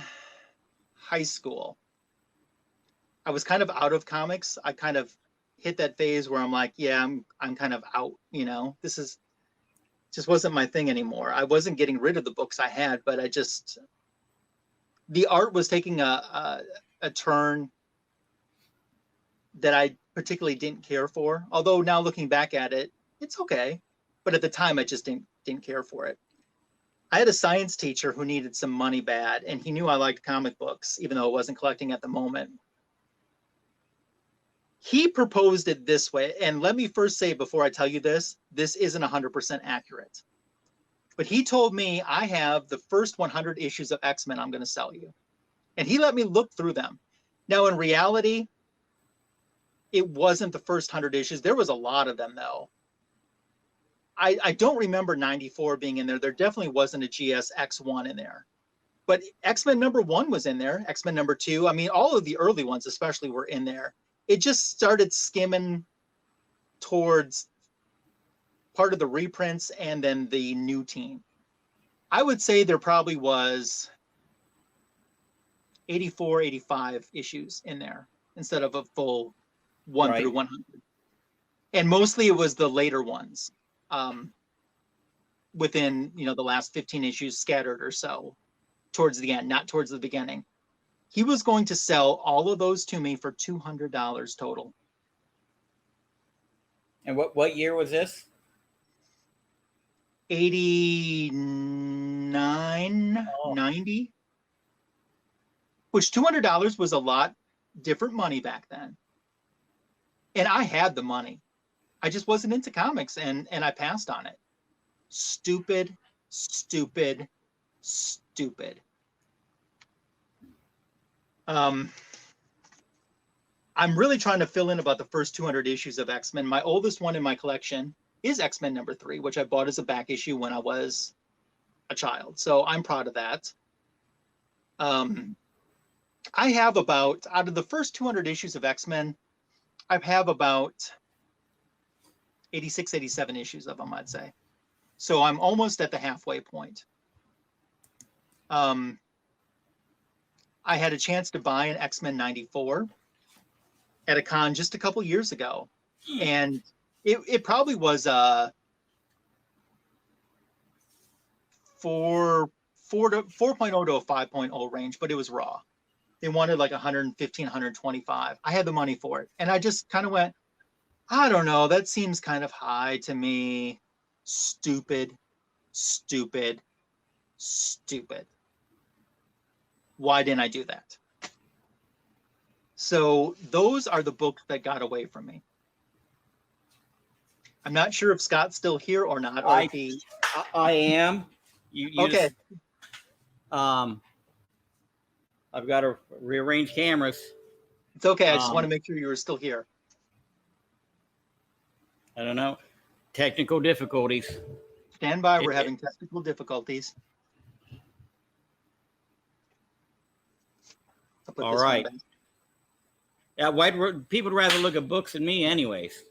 high school, I was kind of out of comics. I kind of hit that phase where I'm like, yeah, I'm kind of out, you know, this is just wasn't my thing anymore. I wasn't getting rid of the books I had, but the art was taking a turn that I particularly didn't care for. Although now looking back at it, it's okay. But at the time, I just didn't care for it. I had a science teacher who needed some money bad, and he knew I liked comic books, even though I wasn't collecting at the moment. He proposed it this way, and let me first say before I tell you this isn't 100% accurate. But he told me, I have the first 100 issues of X-Men I'm going to sell you. And he let me look through them. Now, in reality, it wasn't the first 100 issues. There was a lot of them, though. I don't remember 94 being in there. There definitely wasn't a GSX1 in there. But X-Men #1 was in there. X-Men #2. I mean, all of the early ones especially were in there. It just started skimming towards part of the reprints and then the new team. I would say there probably was 84, 85 issues in there instead of a full 1 through 100. And mostly it was the later ones. Within, you know, the last 15 issues scattered or so towards the end, not towards the beginning. He was going to sell all of those to me for $200 total. And what year was this? 89, 90. Which $200 was a lot different money back then. And I had the money. I just wasn't into comics, and I passed on it. Stupid, stupid, stupid. I'm really trying to fill in about the first 200 issues of X-Men. My oldest one in my collection is X-Men #3, which I bought as a back issue when I was a child. So I'm proud of that. I have about, out of the first 200 issues of X-Men, I have about 86, 87 issues of them, I'd say. So I'm almost at the halfway point. I had a chance to buy an X-Men '94 at a con just a couple years ago. And it probably was a 4.0 to a 5.0 range, but it was raw. They wanted like 115, 125. I had the money for it. And I just kind of went, I don't know, that seems kind of high to me. Stupid, stupid, stupid. Why didn't I do that? So those are the books that got away from me. I'm not sure if Scott's still here or not. Or I am. Okay. I've got to rearrange cameras. It's okay. I just want to Um, make sure you were still here. I don't know. Technical difficulties. Stand by. We're It- having technical difficulties. I'll put all this one right. back. Yeah, people would rather look at books than me, anyways. You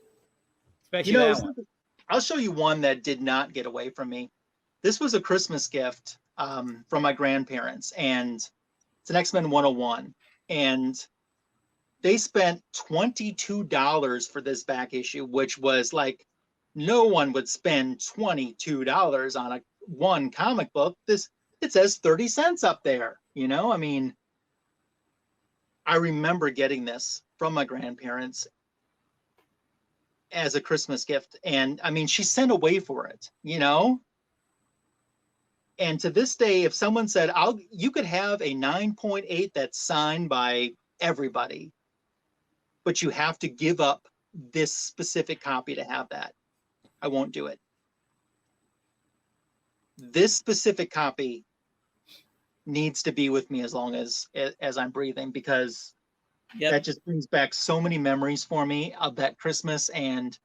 Especially know, that one. I'll show you one that did not get away from me. This was a Christmas gift from my grandparents, and it's an X-Men 101. And they spent $22 for this back issue, which was like no one would spend $22 on a one comic book. It says 30 cents up there, you know? I mean, I remember getting this from my grandparents as a Christmas gift. And I mean, she sent away for it, you know? And to this day, if someone said, you could have a 9.8 that's signed by everybody, but you have to give up this specific copy to have that, I won't do it. This specific copy needs to be with me as long as I'm breathing, because that just brings back so many memories for me of that Christmas. And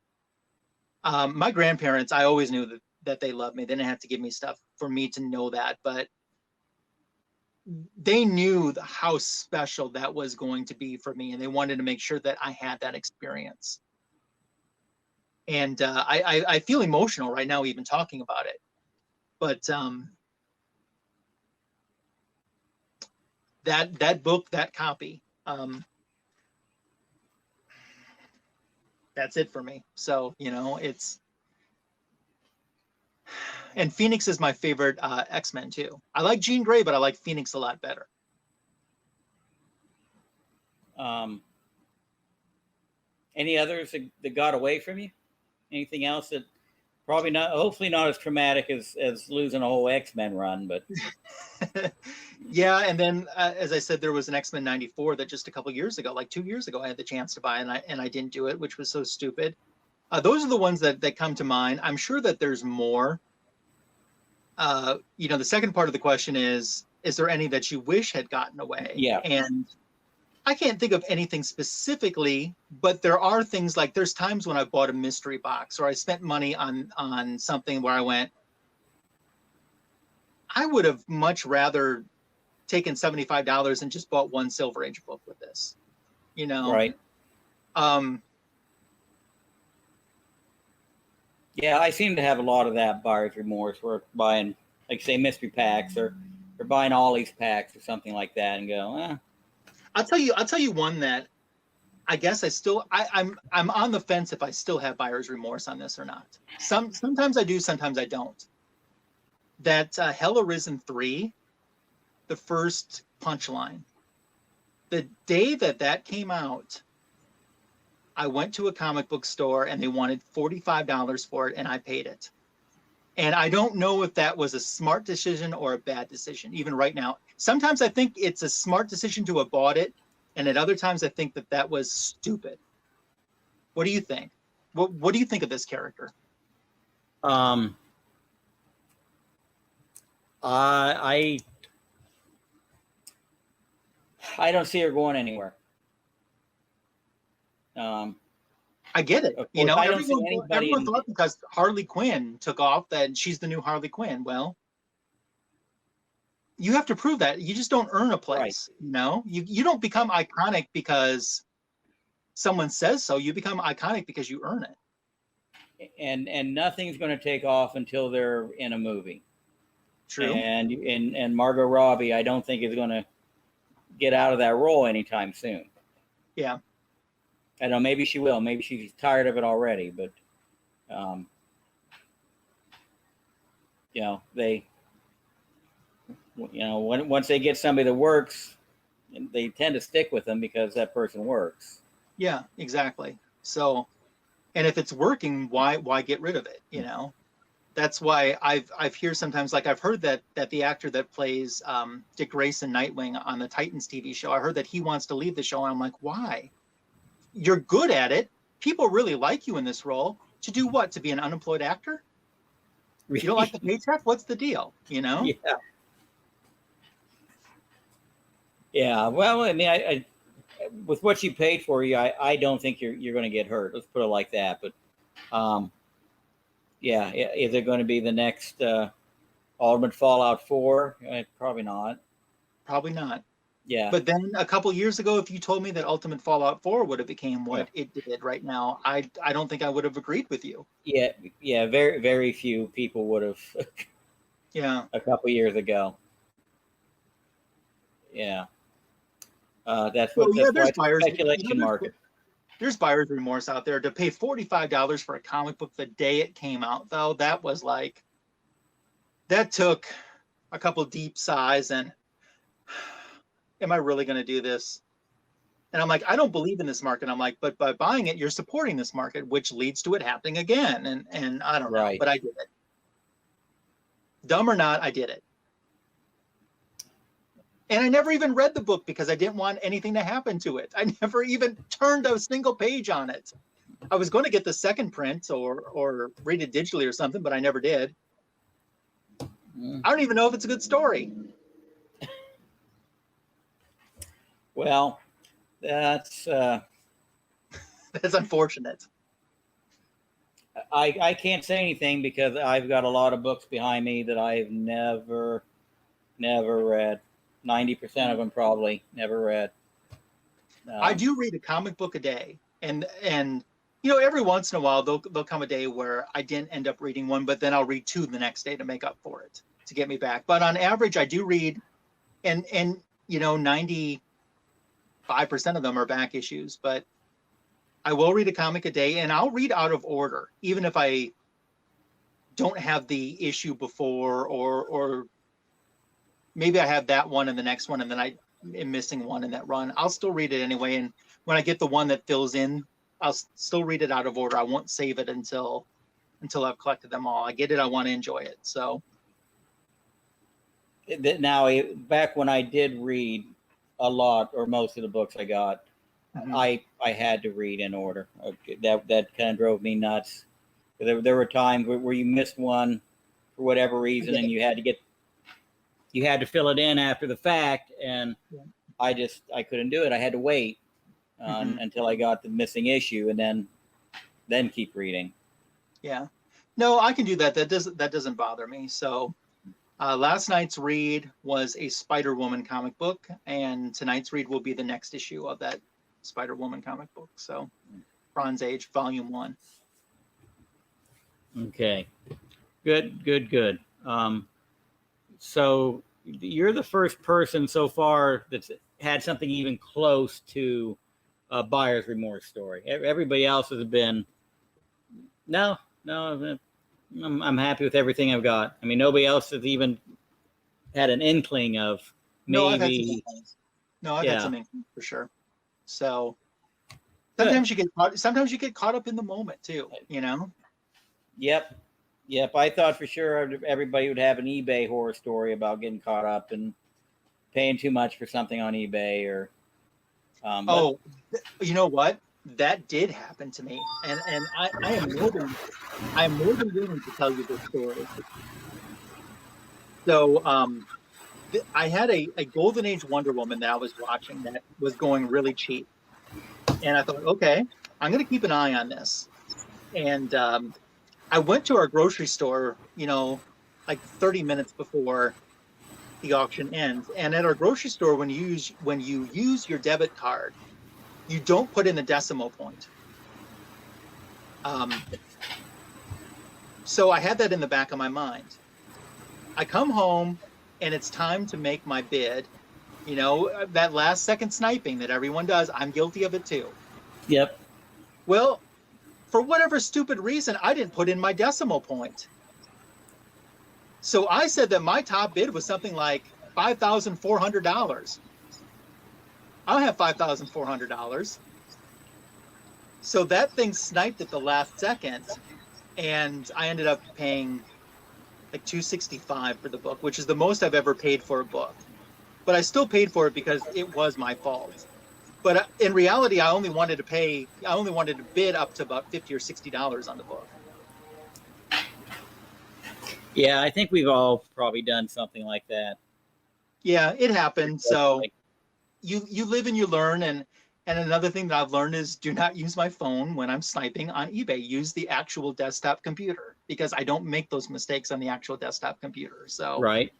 my grandparents, I always knew that they loved me. They didn't have to give me stuff for me to know that, but they knew how special that was going to be for me, and they wanted to make sure that I had that experience. And I feel emotional right now even talking about it. But that book, that copy, that's it for me. So, you know, and Phoenix is my favorite X-Men too. I like Jean Grey, but I like Phoenix a lot better. Any others that got away from you? Anything else that probably not, hopefully not as traumatic as losing a whole X-Men run, but yeah. And then, as I said, there was an X-Men 94 that just a couple years ago, like 2 years ago, I had the chance to buy, and I didn't do it, which was so stupid. Those are the ones that come to mind. I'm sure that there's more. You know, the second part of the question is there any that you wish had gotten away? Yeah. And I can't think of anything specifically, but there are things like there's times when I bought a mystery box or I spent money on something where I went, I would have much rather taken $75 and just bought one Silver Age book with this, you know? Right. Yeah, I seem to have a lot of that buyer's remorse. We're buying, like say, mystery packs or buying all these packs or something like that, and go, eh. I'll tell you one that I guess I'm on the fence if I still have buyer's remorse on this or not. Sometimes I do, sometimes I don't. That Hell Arisen 3, the first Punchline. The day that came out, I went to a comic book store and they wanted $45 for it, and I paid it. And I don't know if that was a smart decision or a bad decision, even right now. Sometimes I think it's a smart decision to have bought it, and at other times I think that was stupid. What do you think? What do you think of this character? I don't see her going anywhere. I get it. You know, I don't see anybody. Everyone thought because Harley Quinn took off that she's the new Harley Quinn. Well, you have to prove that. You just don't earn a place. Right. You know, you don't become iconic because someone says so. You become iconic because you earn it. And nothing's going to take off until they're in a movie. True. And Margot Robbie, I don't think is going to get out of that role anytime soon. Yeah. I don't know. Maybe she will. Maybe she's tired of it already. But, you know, once they get somebody that works, they tend to stick with them because that person works. Yeah, exactly. So, and if it's working, why get rid of it? You know, that's why I've heard sometimes, like I've heard that the actor that plays Dick Grayson Nightwing on the Titans TV show, I heard that he wants to leave the show, and I'm like, why? You're good at it. People really like you in this role. To do what? To be an unemployed actor? You don't like the paycheck? What's the deal? You know? Yeah. Yeah. Well, I mean, with what you paid for, I don't think you're going to get hurt. Let's put it like that. But yeah, is it going to be the next Ultimate Fallout 4? Probably not. Probably not. Yeah. But then a couple years ago, if you told me that Ultimate Fallout 4 would have became what it did right now, I don't think I would have agreed with you. Yeah. Very, very few people would have. Yeah. A couple years ago. Yeah. That's what there's buyers. Speculation market. There's buyer's remorse out there. To pay $45 for a comic book the day it came out, though, that took a couple deep sighs and, am I really going to do this? And I'm like, I don't believe in this market. I'm like, but by buying it, you're supporting this market, which leads to it happening again. And I don't know, but I did it. Dumb or not, I did it. And I never even read the book because I didn't want anything to happen to it. I never even turned a single page on it. I was going to get the second print or read it digitally or something, but I never did. I don't even know if it's a good story. Well, that's unfortunate. I can't say anything because I've got a lot of books behind me that I've never read. 90% of them probably never read. I do read a comic book a day, and every once in a while there'll come a day where I didn't end up reading one, but then I'll read 2 the next day to make up for it, to get me back. But on average, I do read, and 95% of them are back issues, but I will read a comic a day, and I'll read out of order, even if I don't have the issue before, or maybe I have that one and the next one, and then I am missing one in that run. I'll still read it anyway, and when I get the one that fills in, I'll still read it out of order. I won't save it until I've collected them all. I get it. I want to enjoy it. So now, back when I did read a lot or most of the books I got, I had to read in order. That kind of drove me nuts. There were times where you missed one for whatever reason, and you had to fill it in after the fact, and I couldn't do it. I had to wait until I got the missing issue, and then keep reading. Yeah, no, I can do that. That doesn't bother me. So last night's read was a Spider-Woman comic book, and tonight's read will be the next issue of that Spider-Woman comic book. So Bronze Age Volume 1. Okay, good. So you're the first person so far that's had something even close to a buyer's remorse story. Everybody else has been, no, I'm happy with everything I've got. I mean, nobody else has even had an inkling of maybe. I've had some inklings for sure. So sometimes you get caught up in the moment too, Yep. I thought for sure everybody would have an eBay horror story about getting caught up and paying too much for something on eBay or. You know what? That did happen to me, and I am more than willing to tell you this story. So I had a Golden Age Wonder Woman that I was watching that was going really cheap, and I thought, okay, I'm going to keep an eye on this, and I went to our grocery store, like 30 minutes before the auction ends. And at our grocery store, when you use your debit card, you don't put in the decimal point. So I had that in the back of my mind. I come home and it's time to make my bid. That last second sniping that everyone does, I'm guilty of it too. Yep. Well, for whatever stupid reason, I didn't put in my decimal point. So I said that my top bid was something like $5,400. I don't have $5,400. So that thing sniped at the last second, and I ended up paying like $265 for the book, which is the most I've ever paid for a book. But I still paid for it because it was my fault. But in reality, I only wanted to bid up to about $50 or $60 on the book. Yeah, I think we've all probably done something like that. Yeah, it happened. So you live and you learn, and And another thing that I've learned is do not use my phone when I'm sniping on eBay. Use the actual desktop computer because I don't make those mistakes on the actual desktop computer. So, Right.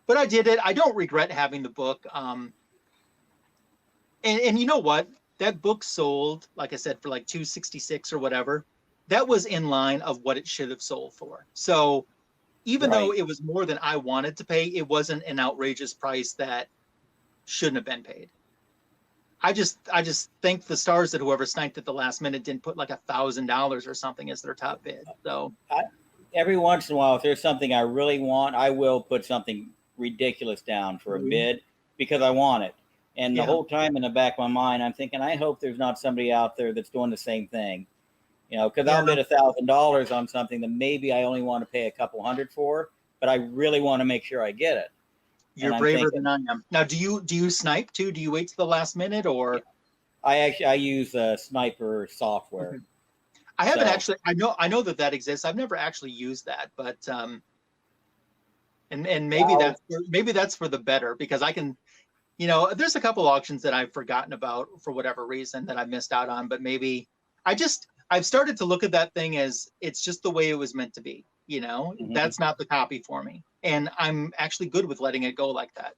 but I did it. I don't regret having the book. And you know what? That book sold, like I said, for like 266 or whatever. That was in line of what it should have sold for. So even though Right. it was more than I wanted to pay, it wasn't an outrageous price that shouldn't have been paid. I just thank the stars that whoever sniped at the last minute didn't put like $1,000 or something as their top bid. So Every once in a while, if there's something I really want, I will put something ridiculous down for a bid because I want it. And the whole time in the back of my mind, I'm thinking, I hope there's not somebody out there that's doing the same thing. Because I'll bid $1,000 on something that maybe I only want to pay a couple hundred for, but I really want to make sure I get it. You're braver than I am. Now, do you snipe too? Do you wait to the last minute or? I use sniper software. Okay. I haven't actually. I know that exists. I've never actually used that, but and maybe that's for the better because I can, there's a couple auctions that I've forgotten about for whatever reason that I missed out on, but maybe I've started to look at that thing as it's just the way it was meant to be. That's not the copy for me. And I'm actually good with letting it go like that.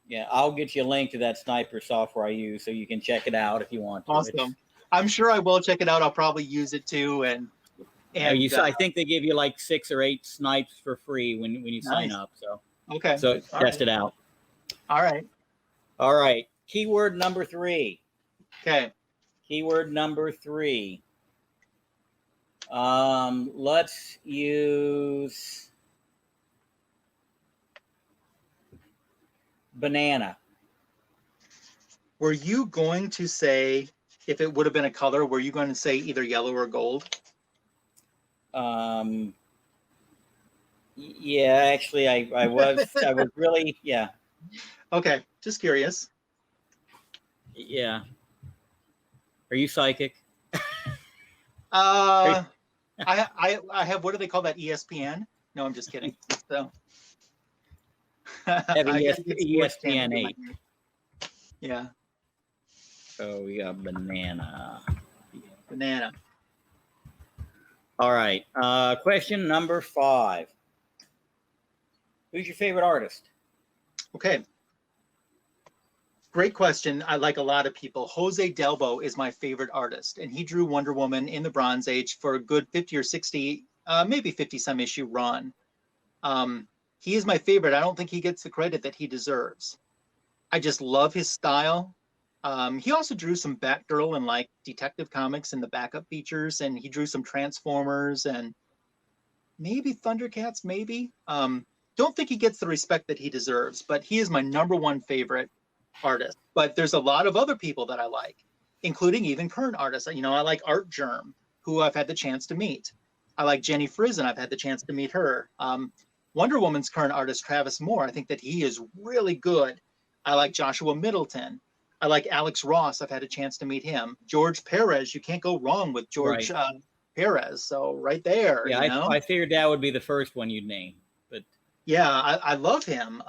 Yeah, I'll get you a link to that sniper software I use so you can check it out if you want to. Awesome. I'm sure I will check it out. I'll probably use it too. And I think they give you like 6 or 8 snipes for free when you sign up. So okay. So test it out. All right. All right. Keyword number 3. Okay. Keyword number 3. Let's use banana. Were you going to say, if it would have been a color, were you going to say either yellow or gold? Yeah, actually I was really, yeah. Okay. Just curious. Yeah. Are you psychic? I have, what do they call that? ESPN? No, I'm just kidding. So ESPN 8. Yeah. So we got banana. Banana. All right. Question number 5. Who's your favorite artist? Okay. Great question. I like a lot of people. Jose Delbo is my favorite artist, and he drew Wonder Woman in the Bronze Age for a good 50 or 60, maybe 50 some issue run. He is my favorite. I don't think he gets the credit that he deserves. I just love his style. He also drew some Batgirl and like Detective Comics in the backup features, and he drew some Transformers and maybe Thundercats, maybe. Don't think he gets the respect that he deserves, but he is my #1 favorite artist. But there's a lot of other people that I like, including even current artists. I like Art Germ, who I've had the chance to meet. I like Jenny Frizen. I've had the chance to meet her. Wonder Woman's current artist, Travis Moore, I think that he is really good. I like Joshua Middleton. I like Alex Ross. I've had a chance to meet him. George Perez. You can't go wrong with George Perez. So right there. Yeah, I figured that would be the first one you'd name. But yeah, I love him.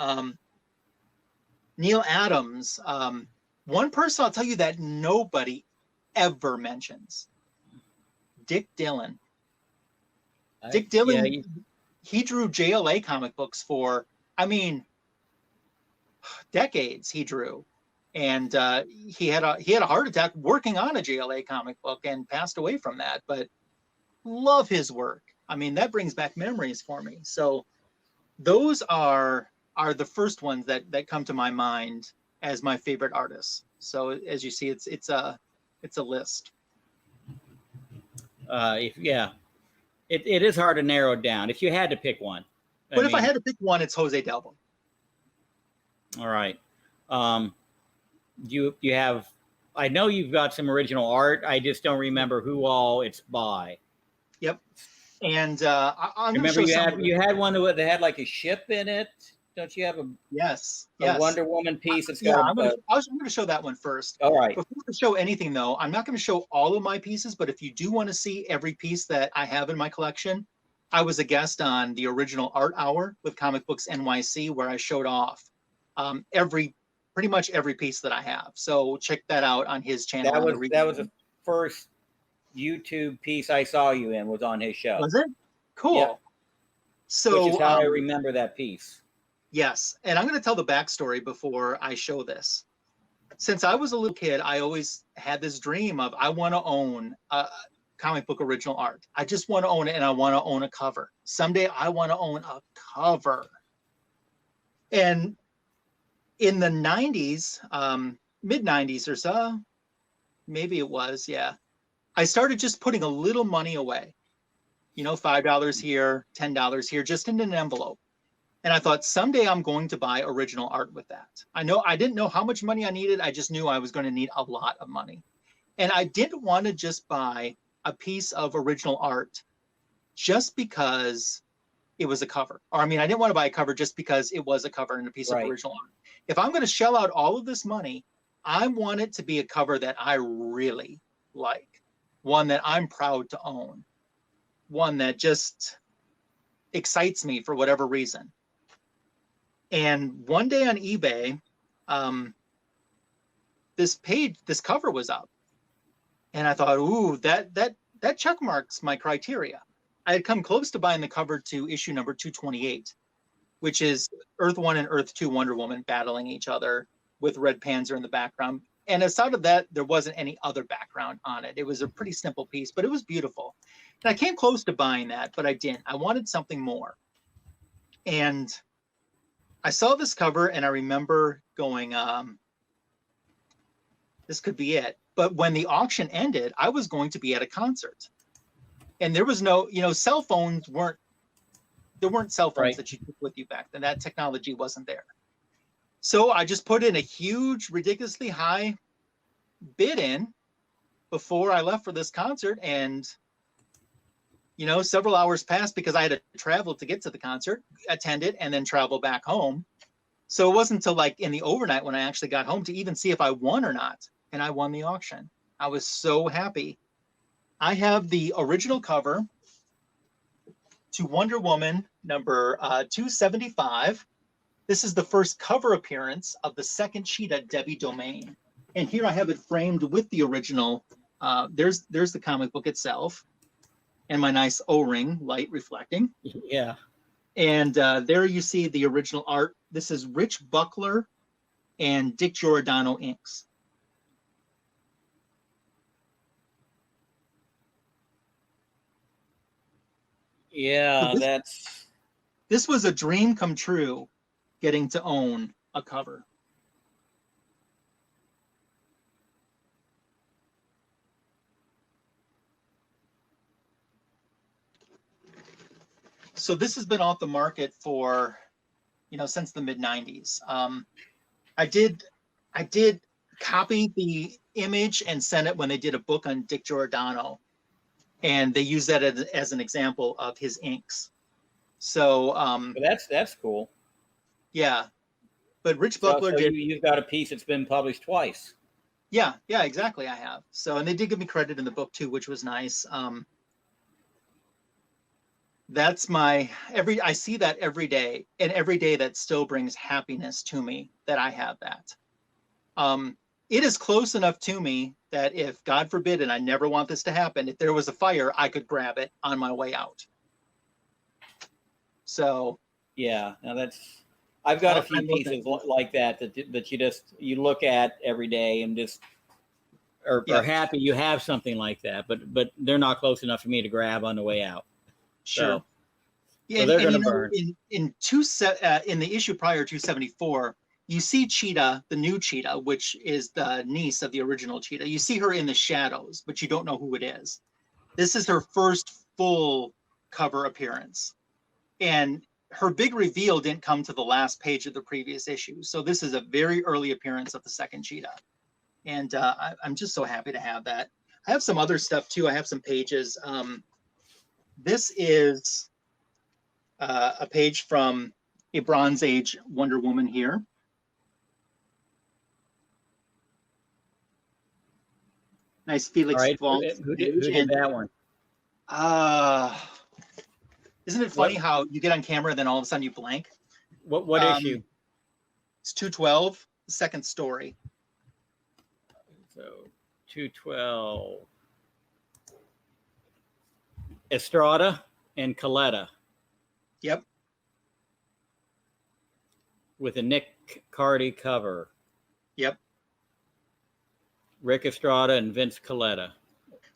Neil Adams. One person I'll tell you that nobody ever mentions. Dick Dillon. Dick Dillon, he drew JLA comic books for, decades he drew. And he had a heart attack working on a JLA comic book and passed away from that. But love his work. That brings back memories for me. So those are the first ones that come to my mind as my favorite artists. So as you see, it's a list. It is hard to narrow it down. If you had to pick one. If I had to pick one, it's Jose Delbo. All right. You have, I know you've got some original art. I just don't remember who all it's by. Yep. And I'm remember you had one that had like a ship in it. Don't you have a Wonder Woman piece? It's got I'm going to show that one first. All right. Before I show anything though, I'm not going to show all of my pieces, but if you do want to see every piece that I have in my collection, I was a guest on the original Art Hour with Comic Books NYC, where I showed off every pretty much every piece that I have. So check that out on his channel. That was the first YouTube piece I saw you in, was on his show. Was it? Cool. Yeah. So which is how I remember that piece. Yes, and I'm going to tell the backstory before I show this. Since I was a little kid, I always had this dream of I want to own a comic book original art. I just want to own it, and I want to own a cover. Someday I want to own a cover. And in the 90s, mid 90s or so, maybe it was, yeah, I started just putting a little money away. You know, $5 here, $10 here, just in an envelope. And I thought someday I'm going to buy original art with that. I didn't know how much money I needed. I just knew I was going to need a lot of money. And I didn't want to just buy a piece of original art just because it was a cover. Or I mean, I didn't want to buy a cover just because it was a cover and a piece of original art. If I'm going to shell out all of this money, I want it to be a cover that I really like, one that I'm proud to own, one that just excites me for whatever reason. And one day on eBay, this cover was up, and I thought, ooh, that check marks my criteria. I had come close to buying the cover to issue number 228, which is Earth 1 and Earth 2 Wonder Woman battling each other with Red Panzer in the background. And aside of that, there wasn't any other background on it. It was a pretty simple piece, but it was beautiful. And I came close to buying that, but I didn't. I wanted something more. And I saw this cover and I remember going, this could be it. But when the auction ended, I was going to be at a concert. And there was no, cell phones there weren't cell phones that you took with you back then. That technology wasn't there. So I just put in a huge, ridiculously high bid in before I left for this concert. And, several hours passed because I had to travel to get to the concert, attend it, and then travel back home. So it wasn't until like in the overnight when I actually got home to even see if I won or not. And I won the auction. I was so happy. I have the original cover to Wonder Woman number 275. This is the first cover appearance of the second Cheetah, Debbie Domain. And here I have it framed with the original. There's the comic book itself and my nice O-ring light reflecting. Yeah. And there you see the original art. This is Rich Buckler and Dick Giordano inks. Yeah, so this was a dream come true, getting to own a cover. So this has been off the market for, since the mid 90s. I did copy the image and send it when they did a book on Dick Giordano, and they used that as an example of his inks. So that's cool. Yeah, but Rich Buckler did. You've got a piece that's been published twice. Yeah, exactly. I have. So, and they did give me credit in the book too, which was nice. That's I see that every day, and every day that still brings happiness to me that I have that. It is close enough to me that if, God forbid, and I never want this to happen, if there was a fire, I could grab it on my way out. So yeah, now I've got a few pieces like that you look at every day and just are happy you have something like that, but they're not close enough for me to grab on the way out. Sure. So they're going to burn. In the issue prior, 274, you see Cheetah, the new Cheetah, which is the niece of the original Cheetah. You see her in the shadows, but you don't know who it is. This is her first full cover appearance. And her big reveal didn't come to the last page of the previous issue. So this is a very early appearance of the second Cheetah. And I'm just so happy to have that. I have some other stuff too. I have some pages. This is a page from a Bronze Age Wonder Woman here. Nice Felix Who did that one? Isn't it funny how you get on camera and then all of a sudden you blank? What issue? It's 212. second story. So 212. Estrada and Coletta Yep. with a Nick Cardy cover. Yep. Rick Estrada and Vince Coletta.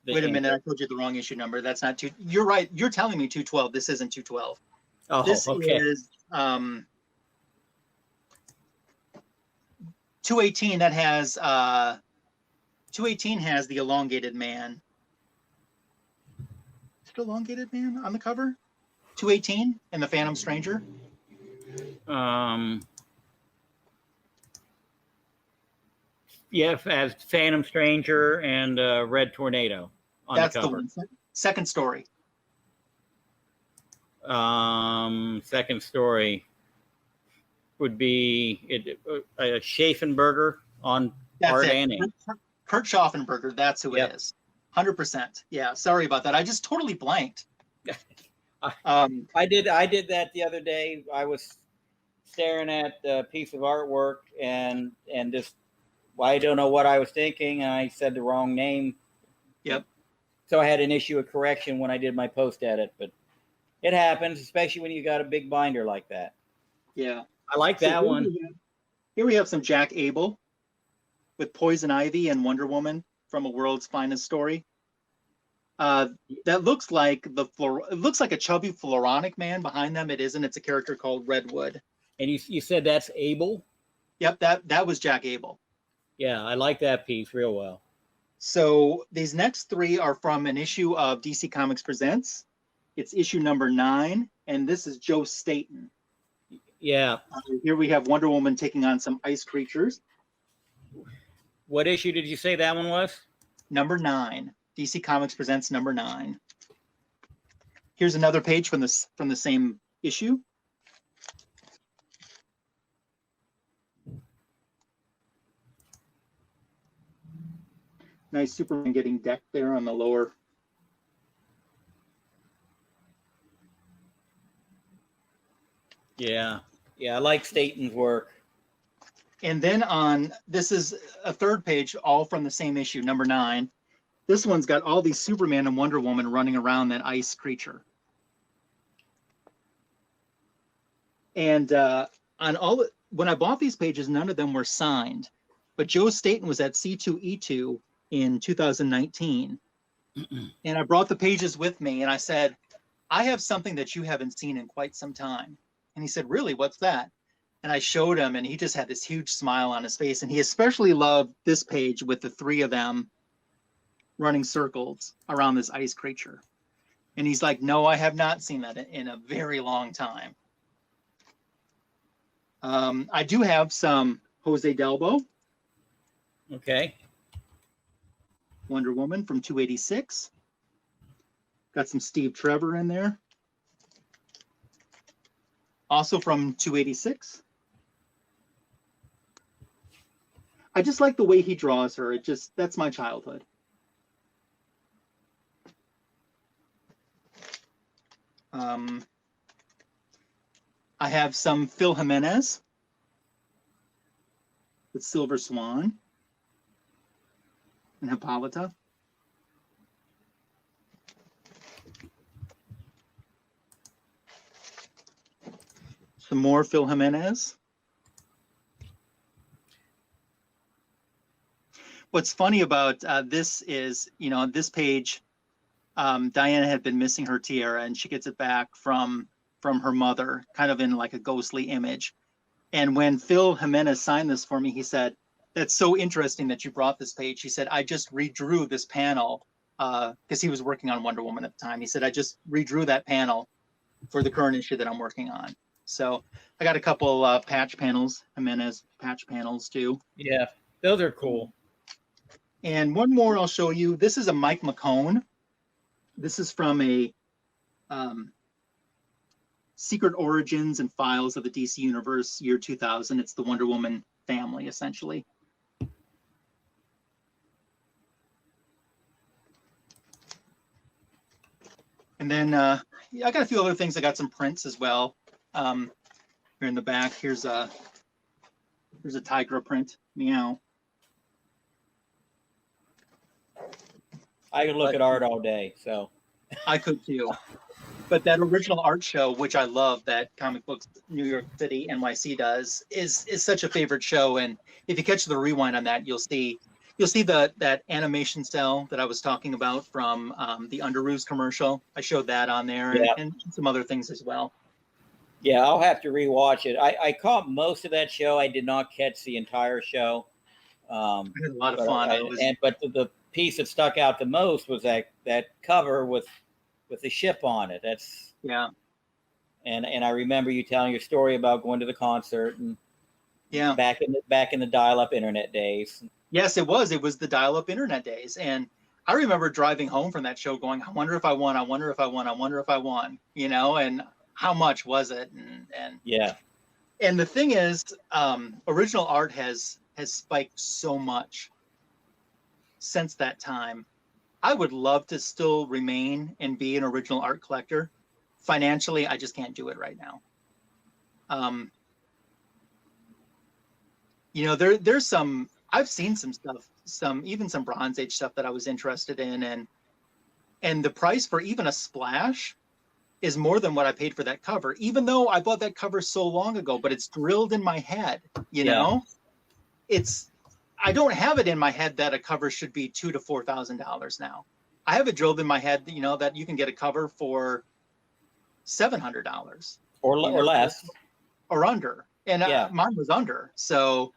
Wait a minute, I told you the wrong issue number. That's not two. You're right. You're telling me 212. This isn't 212. Oh, This okay. is 218. That has 218 has the elongated man. Is it elongated man on the cover? 218 and the Phantom Stranger. Yeah, as Phantom Stranger and Red Tornado on That's the cover. The one. Second story. Second story would be Schaffenberger on That's art it. and ink. Kurt Schaffenberger. That's who it is. 100%. Yeah. Sorry about that. I just totally blanked. I did that the other day. I was staring at a piece of artwork and just, I don't know what I was thinking. And I said the wrong name. Yep. So I had an issue of correction when I did my post edit, but it happens, especially when you got a big binder like that. Yeah. I like that one. Here we have some Jack Abel with Poison Ivy and Wonder Woman from A World's Finest Story. That looks like it looks like a chubby Floronic man behind them. It isn't. It's a character called Redwood. And you said that's Abel? Yep, that was Jack Abel. Yeah, I like that piece real well. So these next three are from an issue of DC Comics Presents. It's issue number 9, and this is Joe Staton. Yeah. Here we have Wonder Woman taking on some ice creatures. What issue did you say that one was? Number 9. DC Comics Presents number 9. Here's another page from the same issue. Nice Superman getting decked there on the lower. Yeah. Yeah, I like Staton's work. And then this is a third page, all from the same issue, number 9. This one's got all these Superman and Wonder Woman running around that ice creature. And when I bought these pages, none of them were signed. But Joe Staton was at C2E2 in 2019. And I brought the pages with me and I said, I have something that you haven't seen in quite some time. And he said, really, what's that? And I showed him and he just had this huge smile on his face. And he especially loved this page with the three of them running circles around this ice creature. And he's like, no, I have not seen that in a very long time. I do have some Jose Delbo. Okay. Wonder Woman from 286. Got some Steve Trevor in there. Also from 286. I just like the way he draws her. That's my childhood. I have some Phil Jimenez with Silver Swan and Hippolyta. Some more Phil Jimenez. What's funny about this is, this page, Diana had been missing her tiara and she gets it back from her mother, kind of in like a ghostly image. And when Phil Jimenez signed this for me, he said, that's so interesting that you brought this page. He said, I just redrew this panel because he was working on Wonder Woman at the time. He said, I just redrew that panel for the current issue that I'm working on. So I got a couple patch panels, Jimenez patch panels too. Yeah, those are cool. And one more I'll show you. This is a Mike McCone. This is from a Secret Origins and Files of the DC Universe, year 2000. It's the Wonder Woman family, essentially. And then I got a few other things. I got some prints as well. Here in the back, here's There's a tiger print. Meow. I could look at art all day, so. I could too. But that original art show, which I love, that Comic Books New York City NYC does, is such a favorite show. And if you catch the rewind on that, you'll see that animation cell that I was talking about from the Underoos commercial. I showed that on there, and some other things as well. Yeah, I'll have to rewatch it. I caught most of that show. I did not catch the entire show. It was a lot of fun. But the piece that stuck out the most was that cover with the ship on it. That's And I remember you telling your story about going to the concert and back in the dial-up internet days. Yes, it was. It was the dial-up internet days, and I remember driving home from that show going, I wonder if I won. I wonder if I won. I wonder if I won. You know, and how much was it? And yeah. And the thing is, original art has spiked so much since that time. I would love to still remain and be an original art collector. Financially, I just can't do it right now. You know, there's some, I've seen some stuff, even some Bronze Age stuff that I was interested in, and the price for even a splash is more than what I paid for that cover, even though I bought that cover so long ago, but it's drilled in my head, you know? I don't have it in my head that a cover should be $2,000 to $4,000 now. I have it drilled in my head, you know, that you can get a cover for $700 or less or under. And mine was under. So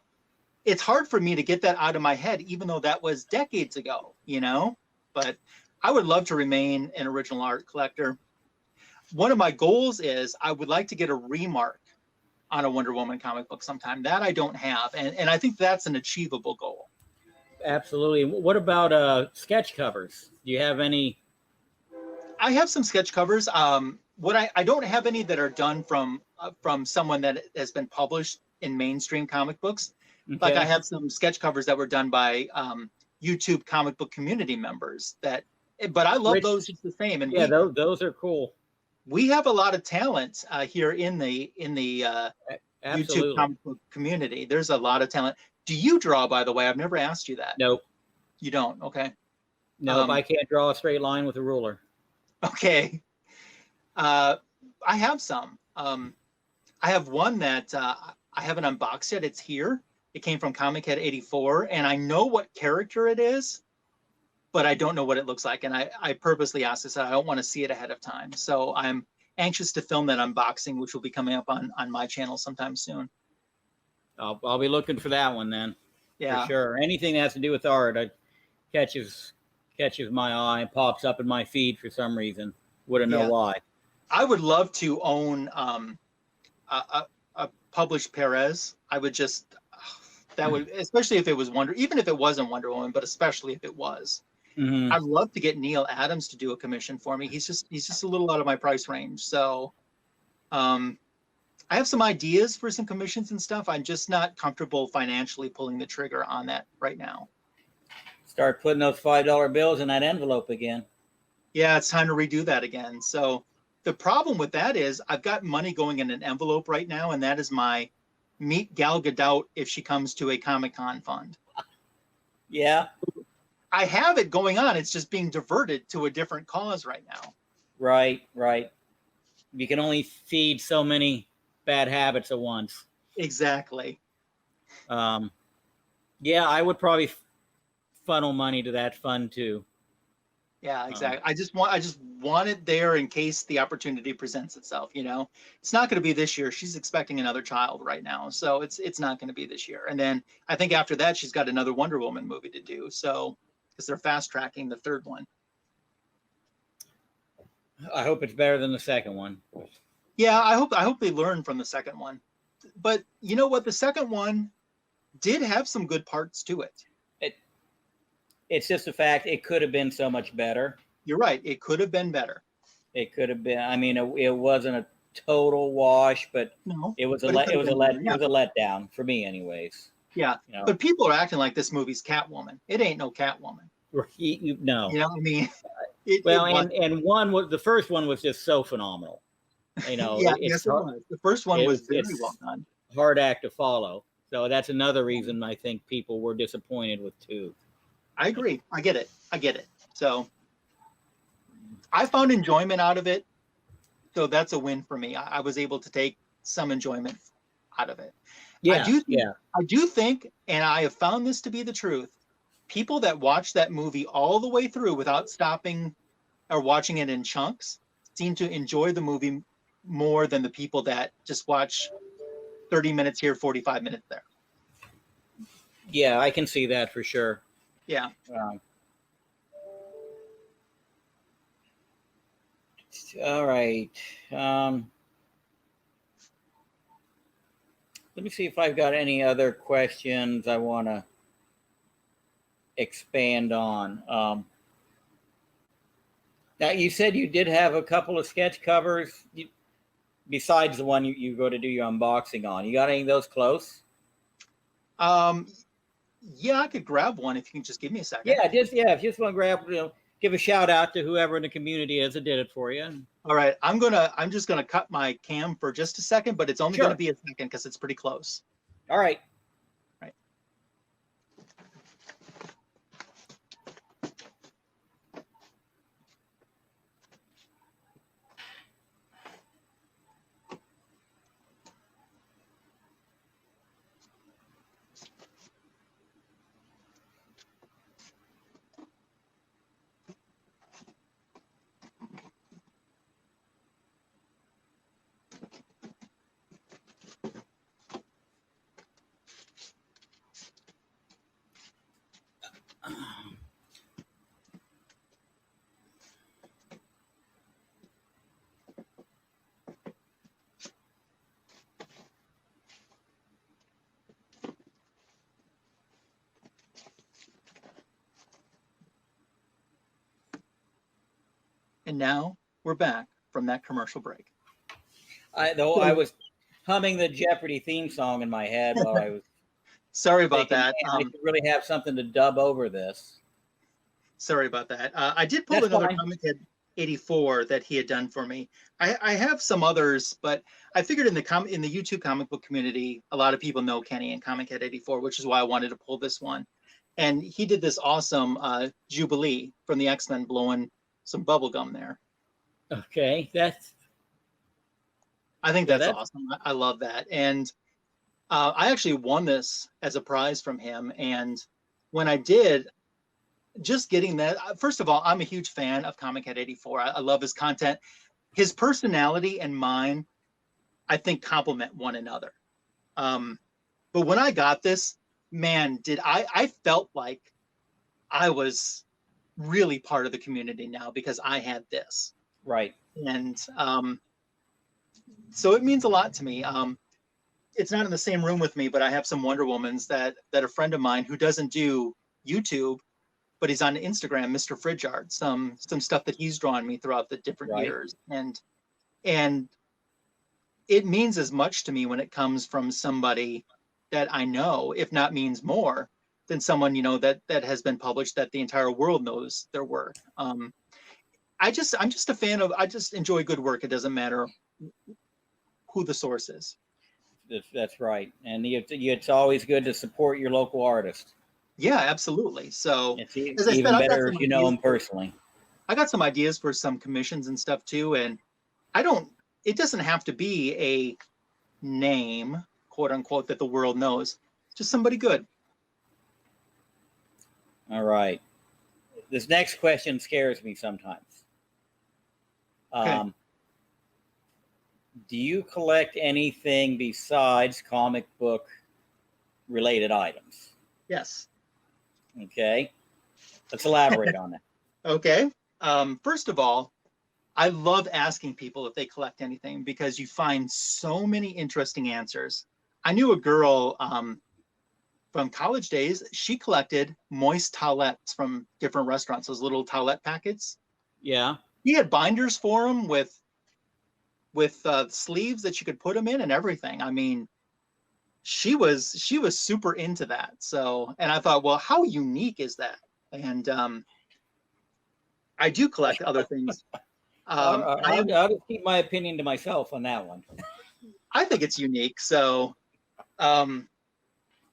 it's hard for me to get that out of my head, even though that was decades ago, you know, but I would love to remain an original art collector. One of my goals is I would like to get a remark on a Wonder Woman comic book sometime. That I don't have, and I think that's an achievable goal. Absolutely. What about sketch covers? Do you have any? I have some sketch covers. What I don't have any that are done from someone that has been published in mainstream comic books. Okay. Like I have some sketch covers that were done by YouTube comic book community members. But I love those just the same. And those are cool. We have a lot of talent here in the YouTube comic book community. There's a lot of talent. Do you draw, by the way? I've never asked you that. Nope. You don't? Okay. No, I can't draw a straight line with a ruler. Okay. I have some. I have one that I haven't unboxed yet. It's here. It came from Comic Head 84, and I know what character it is, but I don't know what it looks like. And I purposely asked this. I don't want to see it ahead of time. So I'm anxious to film that unboxing, which will be coming up on my channel sometime soon. I'll be looking for that one then. Yeah. For sure. Anything that has to do with art catches my eye, pops up in my feed for some reason. Wouldn't know why. I would love to own a published Perez. I would just, that would, especially if it was even if it wasn't Wonder Woman, but especially if it was. Mm-hmm. I'd love to get Neil Adams to do a commission for me. He's just a little out of my price range. So I have some ideas for some commissions and stuff. I'm just not comfortable financially pulling the trigger on that right now. Start putting those $5 bills in that envelope again. Yeah, it's time to redo that again. So the problem with that is I've got money going in an envelope right now, and that is my Meet Gal Gadot if she comes to a Comic-Con fund. Yeah. I have it going on. It's just being diverted to a different cause right now. Right. You can only feed so many bad habits at once. Exactly. Yeah, I would probably funnel money to that fund too. Yeah, exactly. I just want it there in case the opportunity presents itself. You know, it's not going to be this year. She's expecting another child right now, so it's not going to be this year. And then I think after that, she's got another Wonder Woman movie to do. So because they're fast tracking the third one. I hope it's better than the second one. Yeah, I hope they learn from the second one. But you know what? The second one did have some good parts to it. It's just a fact. It could have been so much better. You're right. It could have been better. It could have been. I mean, it wasn't a total wash, but it was a letdown for me, anyways. Yeah, you know? But people are acting like this movie's Catwoman. It ain't no Catwoman. No. You know what I mean? The first one was just so phenomenal. You know, yes, it was. The first one was very well done. Hard act to follow. So that's another reason I think people were disappointed with 2. I agree. I get it. So I found enjoyment out of it. So that's a win for me. I was able to take some enjoyment out of it. Yeah, I do think, and I have found this to be the truth, people that watch that movie all the way through without stopping or watching it in chunks seem to enjoy the movie more than the people that just watch 30 minutes here, 45 minutes there. Yeah, I can see that for sure. Yeah. All right. Let me see if I've got any other questions I want to expand on. Now, you said you did have a couple of sketch covers besides the one you go to do your unboxing on. You got any of those close? Yeah, I could grab one if you can just give me a second. Yeah, if you just want to grab, give a shout out to whoever in the community is that did it for you. All right, I'm just gonna cut my cam for just a second, but it's only gonna be a second because it's pretty close. All right. Right. And now we're back from that commercial break. I was humming the Jeopardy theme song in my head while I was. Sorry about that. I should really have something to dub over this. Sorry about that. I did pull another Comic Head 84 that he had done for me. I have some others, but I figured in the YouTube comic book community, a lot of people know Kenny and Comic Head 84, which is why I wanted to pull this one. And he did this awesome Jubilee from the X-Men blowing some bubble gum there. Okay, I think that's awesome. I love that. And I actually won this as a prize from him. And when I did, just getting that, first of all, I'm a huge fan of Comic Head 84. I love his content. His personality and mine, I think, complement one another. But when I got this, man, I felt like I was really part of the community now because I had this. Right. And so it means a lot to me. It's not in the same room with me, but I have some Wonder Womans that a friend of mine who doesn't do YouTube, but he's on Instagram, Mr. Fridge Art, some stuff that he's drawn me throughout the different years. And it means as much to me when it comes from somebody that I know, if not means more than someone, that has been published, that the entire world knows their work. I'm just a fan of, I just enjoy good work. It doesn't matter who the source is. That's right. And it's always good to support your local artist. Yeah, absolutely. So it's even better if you know them personally. I got some ideas for some commissions and stuff too. And it doesn't have to be a name, quote unquote, that the world knows. Just somebody good. All right. This next question scares me sometimes. Okay. Do you collect anything besides comic book related items? Yes. Okay. Let's elaborate on that. Okay. First of all, I love asking people if they collect anything because you find so many interesting answers. I knew a girl from college days. She collected moist towelettes from different restaurants, those little towelette packets. Yeah. He had binders for them with sleeves that you could put them in and everything. I mean, she was super into that. So, and I thought, well, how unique is that? And I do collect other things. I'll just keep my opinion to myself on that one. I think it's unique. So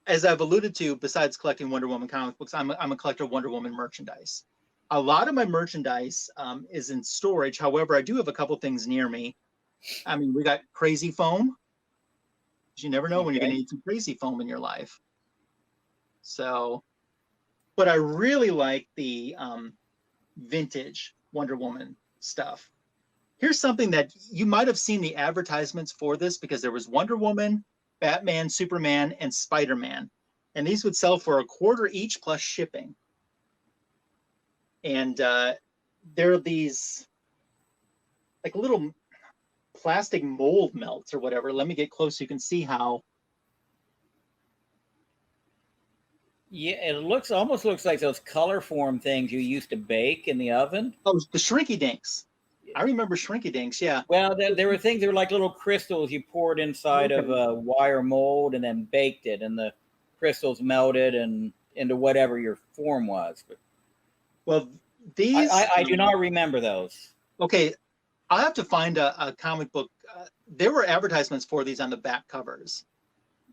as I've alluded to, besides collecting Wonder Woman comic books, I'm a collector of Wonder Woman merchandise. A lot of my merchandise is in storage. However, I do have a couple things near me. I mean, we got Crazy Foam. You never know when you're going to need some Crazy Foam in your life. So, but I really like the vintage Wonder Woman stuff. Here's something that you might have seen the advertisements for this, because there was Wonder Woman, Batman, Superman, and Spider-Man. And these would sell for $1/4 each plus shipping. And there are these like little plastic mold melts or whatever. Let me get close so you can see how. Yeah, it almost looks like those color form things you used to bake in the oven. Oh, the Shrinky Dinks. I remember Shrinky Dinks, yeah. Well, there were things, they were like little crystals you poured inside of a wire mold and then baked it, and the crystals melted and into whatever your form was. But well, these I do not remember those. Okay, I'll have to find a comic book. There were advertisements for these on the back covers.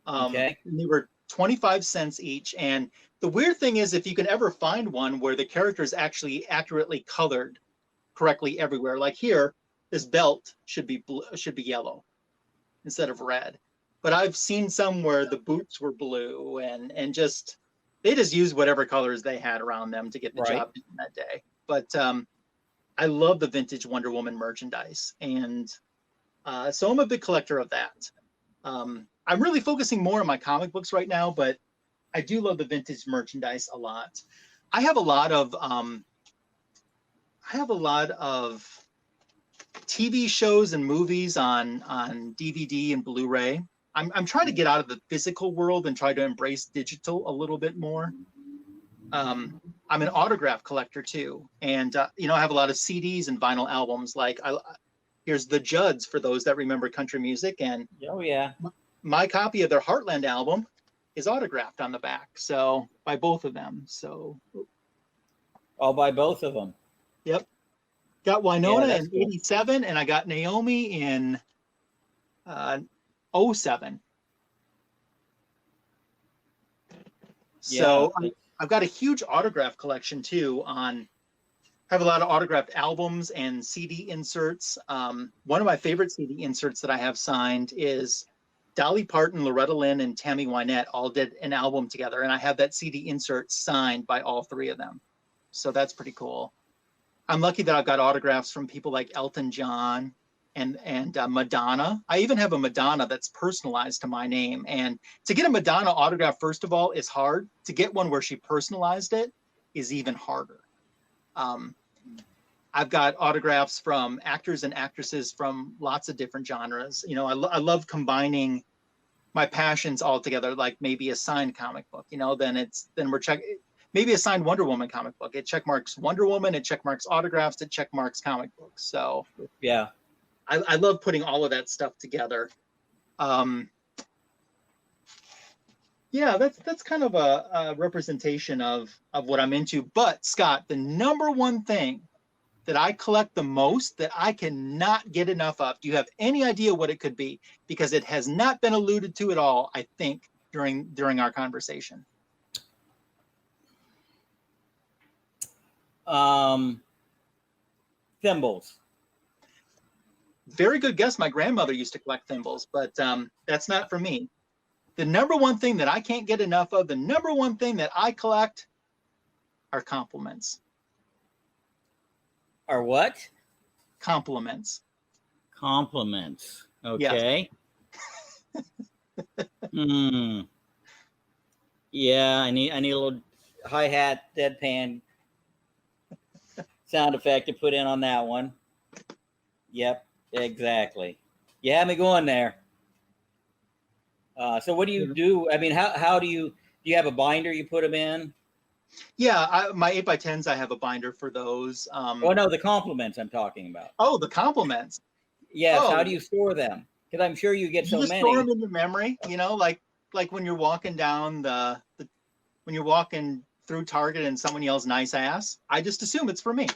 Okay. And they were 25 cents each. And the weird thing is, if you can ever find one where the character is actually accurately colored correctly everywhere, like here, this belt should be yellow instead of red. But I've seen some where the boots were blue, and they just used whatever colors they had around them to get the job done that day. But I love the vintage Wonder Woman merchandise, and so I'm a big collector of that. I'm really focusing more on my comic books right now, but I do love the vintage merchandise a lot. I have a lot of TV shows and movies on DVD and Blu-ray. I'm trying to get out of the physical world and try to embrace digital a little bit more. I'm an autograph collector too, and I have a lot of CDs and vinyl albums. Like here's the Judds for those that remember country music, and oh yeah, my copy of their Heartland album is autographed on the back, so by both of them. So I'll buy both of them. Yep, got Winona in cool. 87, and I got Naomi in 07. So I've got a huge autograph collection too. I have a lot of autographed albums and CD inserts. One of my favorite CD inserts that I have signed is Dolly Parton, Loretta Lynn, and Tammy Wynette all did an album together, and I have that CD insert signed by all three of them. So that's pretty cool. I'm lucky that I've got autographs from people like Elton John and Madonna. I even have a Madonna that's personalized to my name. And to get a Madonna autograph, first of all, is hard. To get one where she personalized it is even harder. I've got autographs from actors and actresses from lots of different genres. I love combining my passions all together, like maybe a signed comic book, then we're maybe a signed Wonder Woman comic book. It checkmarks Wonder Woman, it checkmarks autographs, it checkmarks comic books. So yeah, I love putting all of that stuff together. Yeah, that's kind of a representation of what I'm into. But Scott, the number one thing that I collect the most that I cannot get enough of, do you have any idea what it could be? Because it has not been alluded to at all, I think, during our conversation. Thimbles. Very good guess. My grandmother used to collect thimbles, but that's not for me. The number one thing that I can't get enough of, the number one thing that I collect are compliments. Are what? Compliments. Compliments. Okay. Yes. Yeah, I need a little hi-hat deadpan sound effect to put in on that one. Yep, exactly. You had me going there. So what do you do? I mean, how do you have a binder you put them in? Yeah, my 8x10s, I have a binder for those. Oh no, the compliments I'm talking about. Oh, the compliments. Yes. How do you store them? Because I'm sure you get so many. Store them in your memory. Like when you're walking down when you're walking through Target and someone yells "nice ass," I just assume it's for me.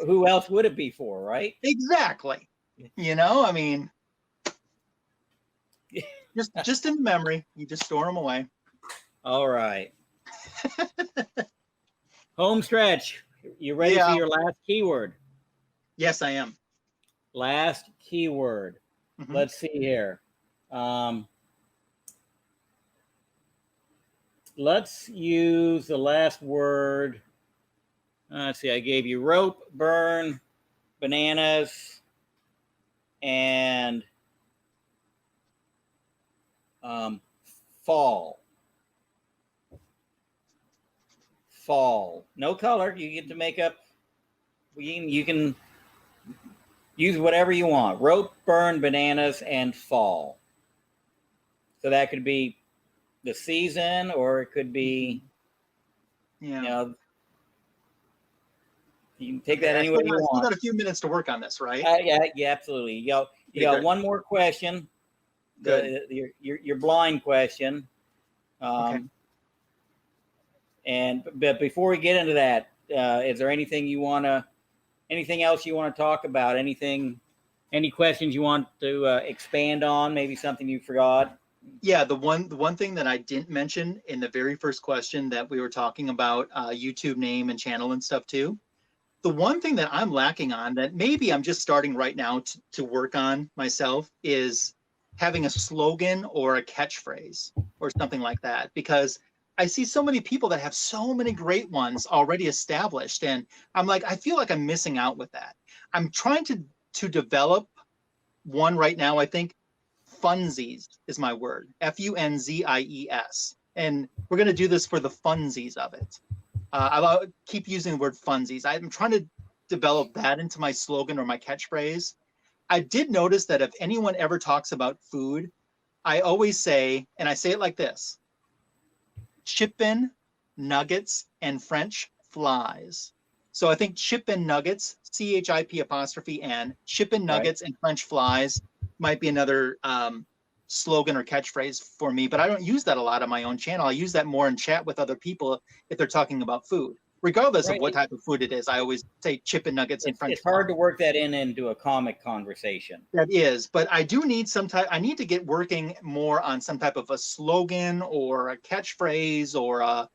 Who else would it be for, right? Exactly. I mean, Just in memory. You just store them away. All right. Home stretch. You ready for Yeah. your last keyword? Yes, I am. Last keyword. Mhm. Let's see here. Let's use the last word. Let's see. I gave you rope, burn, bananas, and fall. Fall. No color. You get to make up. You can use whatever you want. Rope, burn, bananas, and fall. So that could be the season, or it could be, Yeah. you know, you can take Okay, that any way you I still want. got a few minutes to work on this, right? Yeah, absolutely. You got Good. one more question. Good. Your blind question. Okay. But before we get into that, is there anything else you want to talk about? Any questions you want to expand on? Maybe something you forgot? Yeah, the one thing that I didn't mention in the very first question that we were talking about, YouTube name and channel and stuff too. The one thing that I'm lacking on that maybe I'm just starting right now to work on myself is having a slogan or a catchphrase or something like that, because I see so many people that have so many great ones already established, and I'm like, I feel like I'm missing out with that. I'm trying to develop one right now. I think funsies is my word, Funzies, and we're going to do this for the funsies of it. I'll keep using the word funsies. I'm trying to develop that into my slogan or my catchphrase. I did notice that if anyone ever talks about food, I always say, and I say it like this: chippin', nuggets, and French flies. So I think chippin' nuggets, CHIP', chippin' Right. nuggets and French flies might be another slogan or catchphrase for me, but I don't use that a lot on my own channel. I use that more in chat with other people if they're talking about food. Regardless of Right. what type of food it is, I always say chippin' nuggets and French It's fries. hard to work that into a comic conversation. That is, but I do need I need to get working more on some type of a slogan or a catchphrase or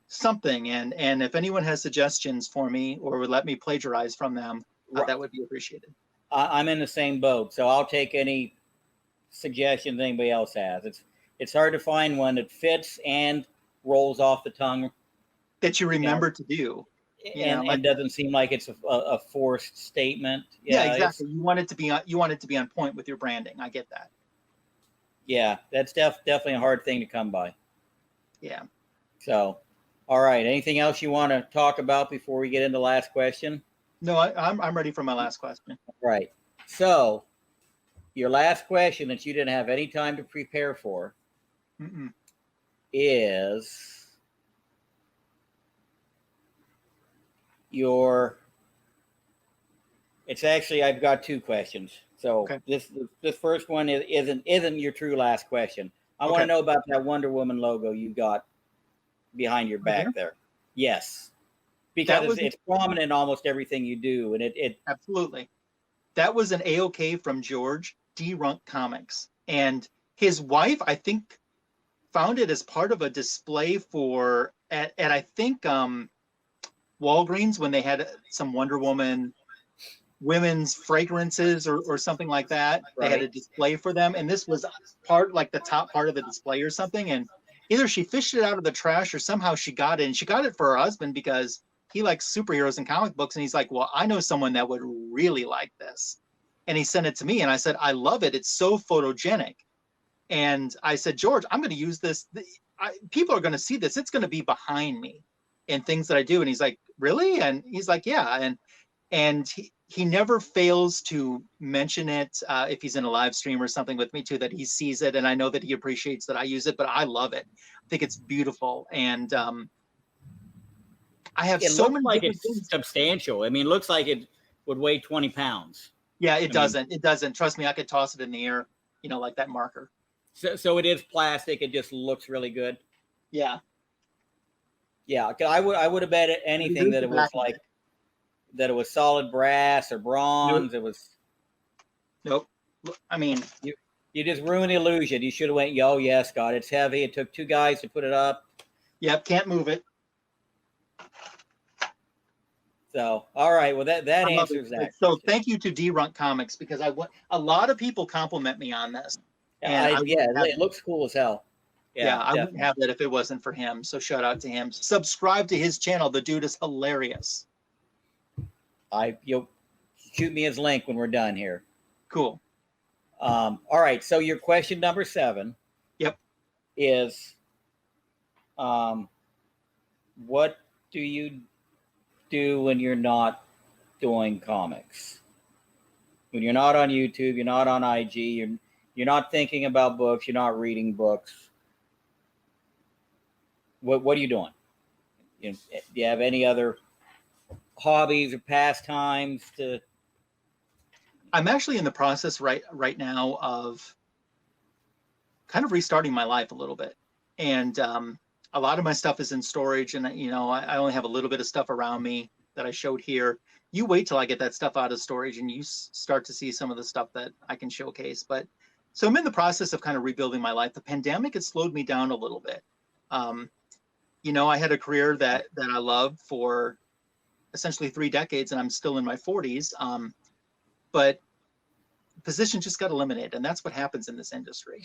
something. And if anyone has suggestions for me or would let me plagiarize from them, that would be appreciated. I'm in the same boat, so I'll take any suggestions anybody else has. It's hard to find one that fits and rolls off the tongue that you remember to do. And doesn't seem like it's a forced statement. Yeah, exactly. You want it to be on point with your branding. I get that. Yeah, that's definitely a hard thing to come by. Yeah. So, all right. Anything else you want to talk about before we get into the last question? No, I'm ready for my last question. Right. So, your last question that you didn't have any time to prepare for is it's actually, I've got two questions. So this first one isn't your true last question. I want to know about that Wonder Woman logo you got behind your back there. Yes, because it's prominent in almost everything you do, and it absolutely. That was an AOK from George D. Runk Comics, and his wife, I think, found it as part of a display for at I think Walgreens when they had some Wonder Woman women's fragrances or something like that. They had a display for them, and this was like the top part of the display or something, and either she fished it out of the trash or somehow she got it, and she got it for her husband because he likes superheroes and comic books, and he's like, well, I know someone that would really like this, and he sent it to me, and I said, I love it, it's so photogenic. And I said, George, I'm going to use this, people are going to see this, it's going to be behind me and things that I do. And he's like, really? And he's like, yeah. And he never fails to mention it if he's in a live stream or something with me too, that he sees it. And I know that he appreciates that I use it, but I love it. I think it's beautiful. And I have so many like it's things. Substantial. I mean, it looks like it would weigh 20 pounds. Yeah, it doesn't. It doesn't. Trust me, I could toss it in the air, like that marker. So it is plastic. It just looks really good. Yeah. Yeah, I would have bet anything that it was like that it was solid brass or bronze. Nope. It was. Nope. I mean, You just ruined the illusion. You should have went, yo, yes, God, it's heavy. It took 2 guys to put it up. Yep, can't move it. So, all right. Well, that I love answers it. that So question. thank you to D-Runk Comics, because a lot of people compliment me on this, and I Yeah, wouldn't have it looks cool as hell. yeah, I definitely. wouldn't have that if it wasn't for him. So shout out to him. Subscribe to his channel. The dude is hilarious. You'll shoot me his link when we're done here. Cool. All right. So your question number 7. Yep. Is, what do you do when you're not doing comics? When you're not on YouTube, you're not on IG, you're not thinking about books, you're not reading books. What are you doing? Do you have any other hobbies or pastimes to? I'm actually in the process right now of kind of restarting my life a little bit, and a lot of my stuff is in storage, and I only have a little bit of stuff around me that I showed here. You wait till I get that stuff out of storage and you start to see some of the stuff that I can showcase. But so I'm in the process of kind of rebuilding my life. The pandemic has slowed me down a little bit. I had a career that I loved for essentially 3 decades, and I'm still in my 40s. But positions just got eliminated, and that's what happens in this industry,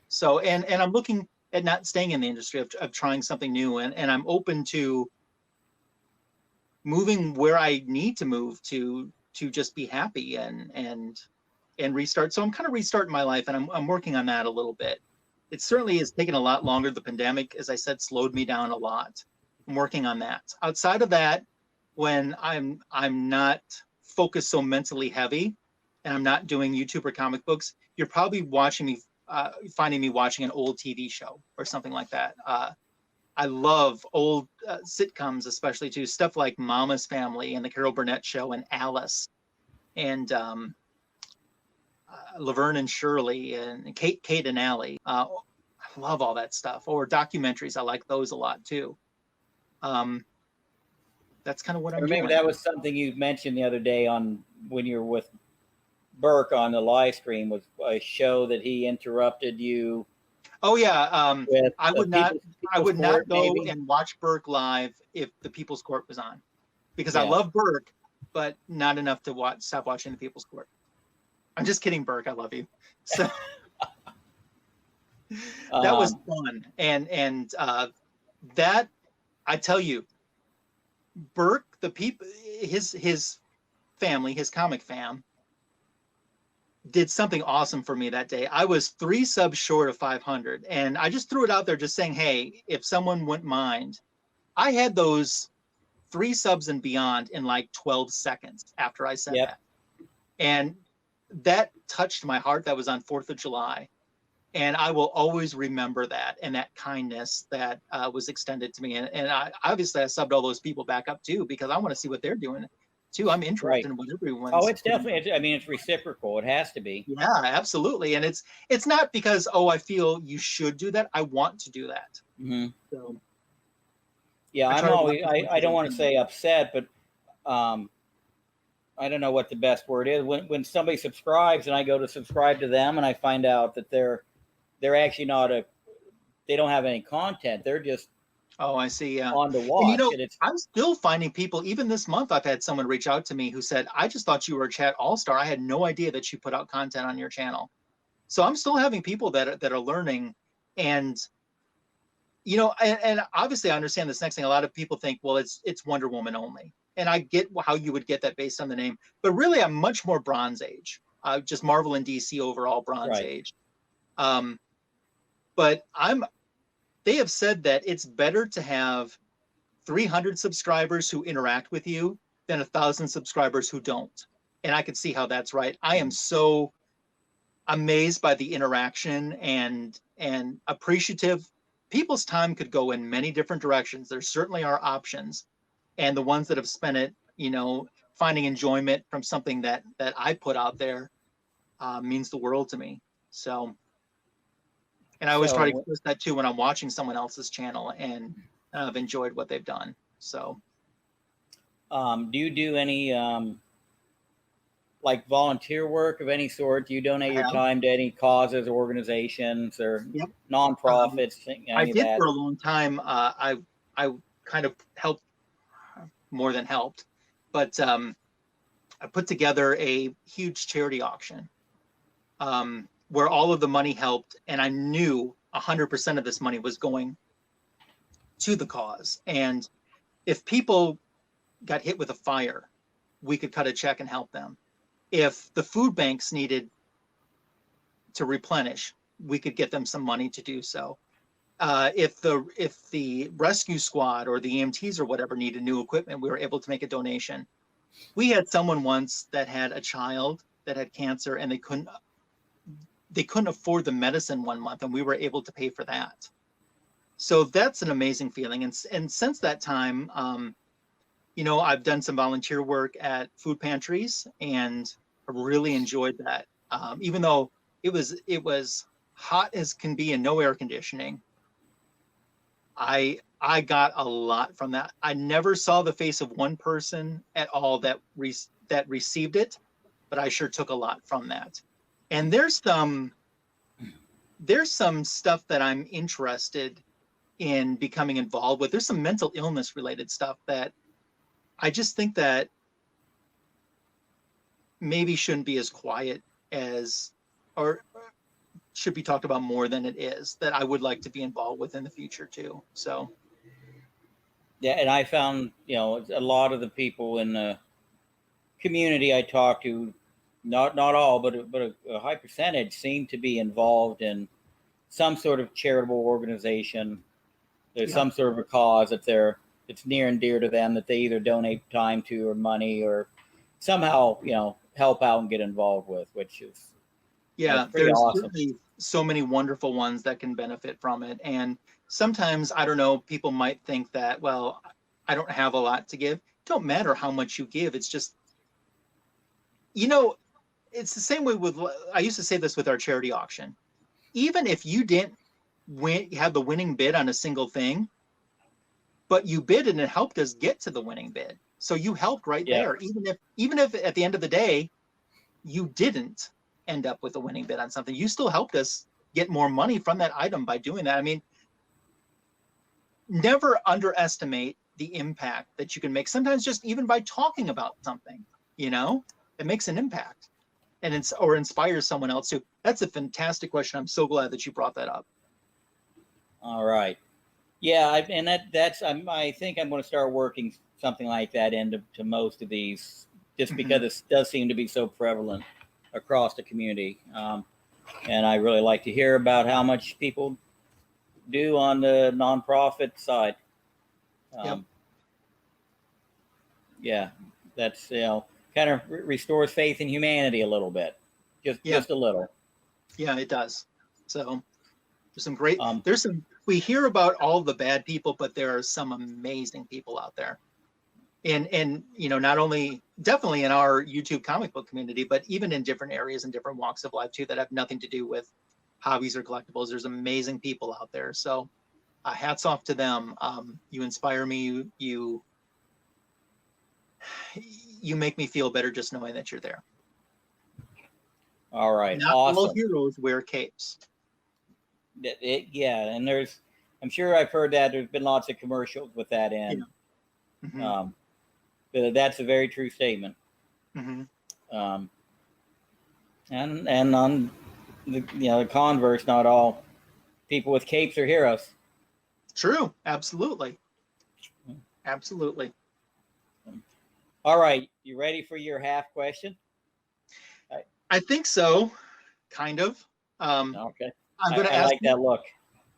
So, and I'm looking at not staying in the industry, of trying something new, and I'm open to moving where I need to move to just be happy and restart. So I'm kind of restarting my life, and I'm working on that a little bit. It certainly has taken a lot longer. The pandemic, as I said, slowed me down a lot. I'm working on that. Outside of that, when I'm not focused so mentally heavy, and I'm not doing YouTube or comic books, you're probably finding me watching an old TV show or something like that. I love old sitcoms, especially too, stuff like Mama's Family and the Carol Burnett Show and Alice and Laverne and Shirley and Kate and Allie. I love all that stuff. Or documentaries, I like those a lot too. That's kind of what I'm doing. Maybe that was something you mentioned the other day when you were with Burke on the live stream, was a show that he interrupted you. Oh yeah, I would not go maybe? and watch Burke live if the People's Court was on, because Yeah. I love Burke, but not enough to stop watching the People's Court. I'm just kidding, Burke. I love you. So that was fun, and that, I tell you, Burke, the people, his family, his comic fam, did something awesome for me that day. I was 3 subs short of 500, and I just threw it out there, just saying, hey, if someone wouldn't mind. I had those 3 subs and beyond in like 12 seconds after I said that, and that touched my heart. That was on 4th of July, and I will always remember that, and that kindness that was extended to me. And I obviously I subbed all those people back up too, because I want to see what they're doing too. I'm interested in what everyone's. Oh, it's definitely. I mean, it's reciprocal. It has to be. Yeah, absolutely. And it's not because, oh, I feel you should do that. I want to do that. Mm-hmm. So, yeah, I'm always. I don't want to say upset, but I don't know what the best word is. When somebody subscribes and I go to subscribe to them and I find out that they're actually not they don't have any content. They're just. Oh, I see. Yeah. On to watch. And I'm still finding people. Even this month, I've had someone reach out to me who said, "I just thought you were a chat all-star. I had no idea that you put out content on your channel." So I'm still having people that are learning, and and obviously I understand this next thing. A lot of people think, well, it's Wonder Woman only, and I get how you would get that based on the name, but really I'm much more Bronze Age, just Marvel and DC overall Bronze Age. But they have said that it's better to have 300 subscribers who interact with you than 1,000 subscribers who don't. And I could see how that's right. I am so amazed by the interaction and appreciative. People's time could go in many different directions. There certainly are options. And the ones that have spent it, finding enjoyment from something that I put out there means the world to me. So, and I always try to express that too when I'm watching someone else's channel, and I've enjoyed what they've done. So, do you do any like volunteer work of any sort? Do you donate I your have. time to any causes or organizations or Yep. nonprofits, I any of did that? for a long time. I kind of helped, more than helped, but I put together a huge charity auction where all of the money helped, and I knew 100% of this money was going to the cause. And if people got hit with a fire, we could cut a check and help them. If the food banks needed to replenish, we could get them some money to do so. If the rescue squad or the EMTs or whatever needed new equipment, we were able to make a donation. We had someone once that had a child that had cancer, and they couldn't afford the medicine 1 month, and we were able to pay for that. So that's an amazing feeling. And since that time, I've done some volunteer work at food pantries, and I really enjoyed that. Even though it was hot as can be and no air conditioning, I got a lot from that. I never saw the face of one person at all that received it, but I sure took a lot from that. And there's some stuff that I'm interested in becoming involved with. There's some mental illness related stuff that I just think that maybe shouldn't be as quiet as, or should be talked about more than it is, that I would like to be involved with in the future too. So Yeah, and I found, a lot of the people in the community I talk to, not all, but a high percentage seem to be involved in some sort of charitable organization. There's some sort of a cause it's near and dear to them that they either donate time to or money or somehow, help out and get involved with, which is pretty there's awesome. certainly so many wonderful ones that can benefit from it. And sometimes, I don't know, people might think that, well, I don't have a lot to give. It don't matter how much you give. It's just, it's the same way with, I used to say this with our charity auction. Even if you didn't have the winning bid on a single thing, but you bid and it helped us get to the winning bid. So you helped right there. Even if at the end of the day, you didn't end up with a winning bid on something, you still helped us get more money from that item by doing that. I mean, never underestimate the impact that you can make. Sometimes just even by talking about something, it makes an impact and or inspires someone else too. That's a fantastic question. I'm so glad that you brought that up. All right. Yeah, I think I'm going to start working something like that into most of these, just because it does seem to be so prevalent across the community. And I really like to hear about how much people do on the nonprofit side. Yeah, that's kind of restores faith in humanity a little bit, just a little. Yeah, it does. So there's some great. We hear about all the bad people, but there are some amazing people out there. And not only definitely in our YouTube comic book community, but even in different areas and different walks of life too, that have nothing to do with hobbies or collectibles. There's amazing people out there. So hats off to them. You inspire me. You make me feel better just knowing that you're there. All right. Not awesome. all heroes wear capes. And I'm sure I've heard that there's been lots of commercials with that in. But that's a very true statement. And on the converse, not all people with capes are heroes. True. Absolutely. Absolutely. All right. You ready for your half question? I think so. Kind of. Okay. I'm going to ask like that look.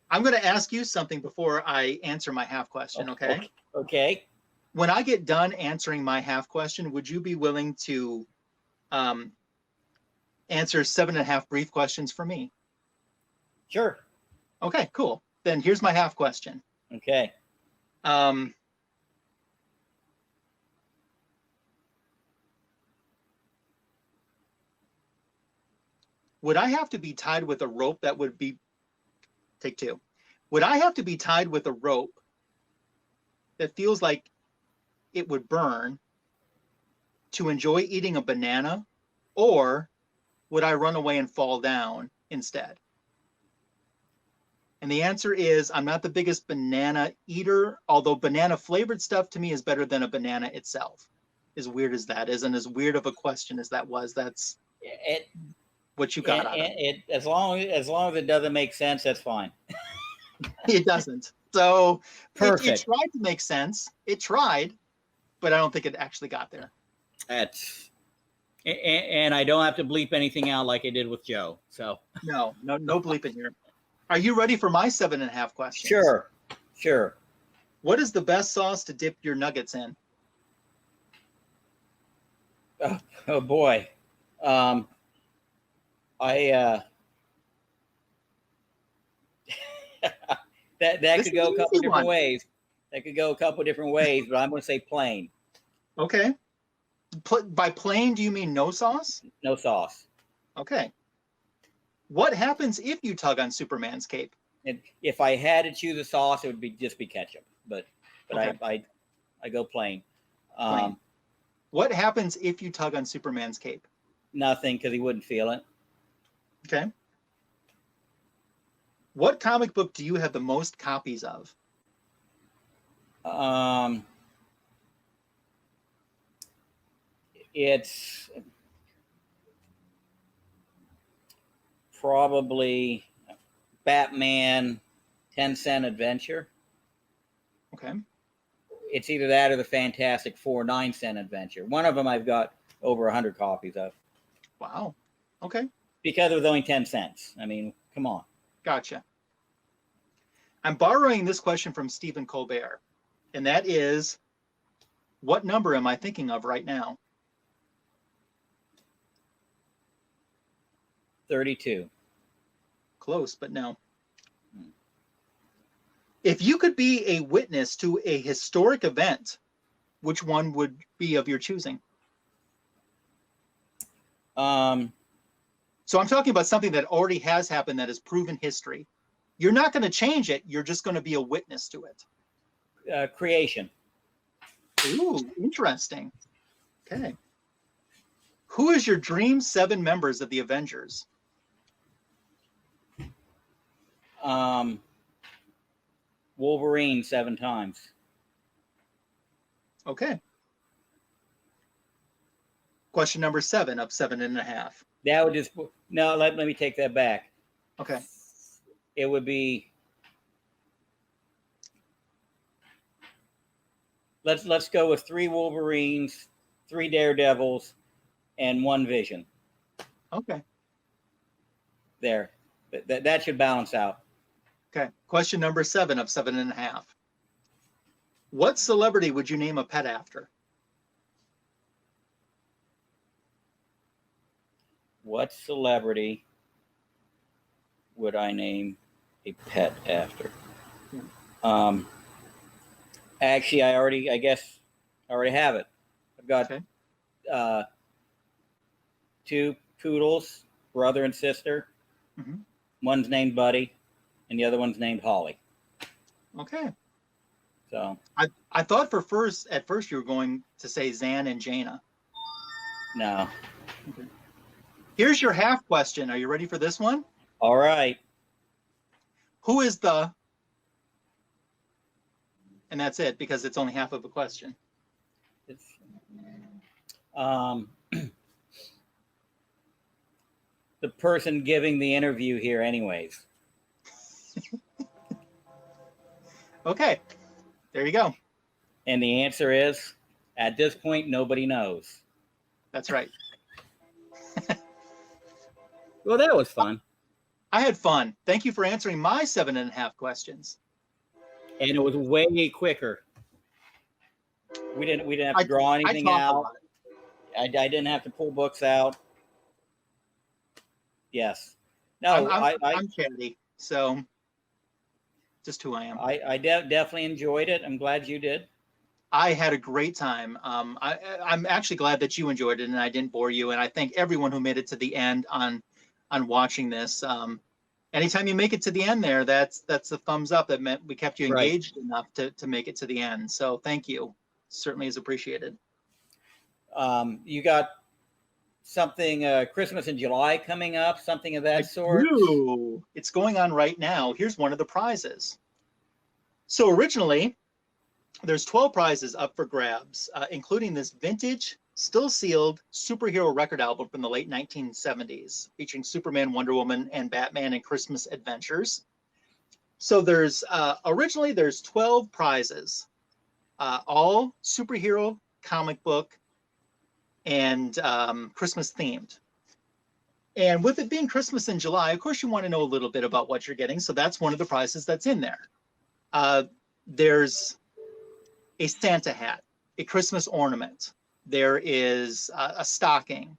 I'm going to ask you something before I answer my half question. Okay. Okay. When I get done answering my half question, would you be willing to answer 7.5 brief questions for me? Sure. Okay, cool. Then here's my half question. Okay. Would I have to be tied with a rope that would be, take two. Would I have to be tied with a rope that feels like it would burn to enjoy eating a banana or would I run away and fall down instead? And the answer is, I'm not the biggest banana eater, although banana flavored stuff to me is better than a banana itself. As weird as that is, and as weird of a question as that was, that's what you got out of it. As long as it doesn't make sense, that's fine. It doesn't. So Perfect. It tried to make sense. It tried, but I don't think it actually got there. And I don't have to bleep anything out like I did with Joe. So no bleeping here. Are you ready for my 7.5 questions? Sure. What is the best sauce to dip your nuggets in? Oh boy. That could go a couple different ways. That could go a couple different ways, but I'm going to say plain. Okay. By plain, do you mean no sauce? No sauce. Okay. What happens if you tug on Superman's cape? And if I had to choose a sauce, it would just be ketchup. But okay. I go plain. Plain. What happens if you tug on Superman's cape? Nothing, because he wouldn't feel it. Okay. What comic book do you have the most copies of? It's probably Batman 10-cent adventure. Okay. It's either that or the Fantastic Four 9-cent adventure. One of them I've got over 100 copies of. Wow. Okay. Because it was only 10 cents. I mean, come on. Gotcha. I'm borrowing this question from Stephen Colbert, and that is, what number am I thinking of right now? 32. Close, but no. If you could be a witness to a historic event, which one would be of your choosing? So I'm talking about something that already has happened that is proven history. You're not going to change it. You're just going to be a witness to it. Creation. Ooh, interesting. Okay. Who is your dream 7 members of the Avengers? Wolverine 7 times. Okay. Question number 7 of 7.5. That would just no. Let me take that back. Okay. It would be. Let's go with 3 Wolverines, 3 Daredevils, and 1 Vision. Okay. There, that should balance out. Okay. Question number 7 of 7.5. What celebrity would you name a pet after? What celebrity would I name a pet after? Actually, I guess I already have it. I've got okay. 2 poodles, brother and sister. Mm-hmm. One's named Buddy, and the other one's named Holly. Okay. So I thought at first you were going to say Zan and Jaina. No. Okay. Here's your half question. Are you ready for this one? All right. Who is the... And that's it, because it's only half of a question. It's the person giving the interview here anyways. Okay. There you go. And the answer is, at this point, nobody knows. That's right. Well, that was fun. I had fun. Thank you for answering my 7.5 questions. And it was way quicker. We didn't have to draw anything out. I didn't have to pull books out. Yes. No, I'm chatty, so just who I am. I definitely enjoyed it. I'm glad you did. I had a great time. I'm actually glad that you enjoyed it and I didn't bore you. And I thank everyone who made it to the end on watching this. Anytime you make it to the end there, that's a thumbs up. That meant we kept you engaged enough to make it to the end. So thank you. Certainly is appreciated. You got something Christmas in July coming up, something of that sort? Ooh, it's going on right now. Here's one of the prizes. So originally, there's 12 prizes up for grabs, including this vintage, still sealed superhero record album from the late 1970s, featuring Superman, Wonder Woman, and Batman and Christmas adventures. So there's originally there's 12 prizes, all superhero, comic book, and Christmas themed. And with it being Christmas in July, of course, you want to know a little bit about what you're getting. So that's one of the prizes that's in there. There's a Santa hat, a Christmas ornament. There is a stocking.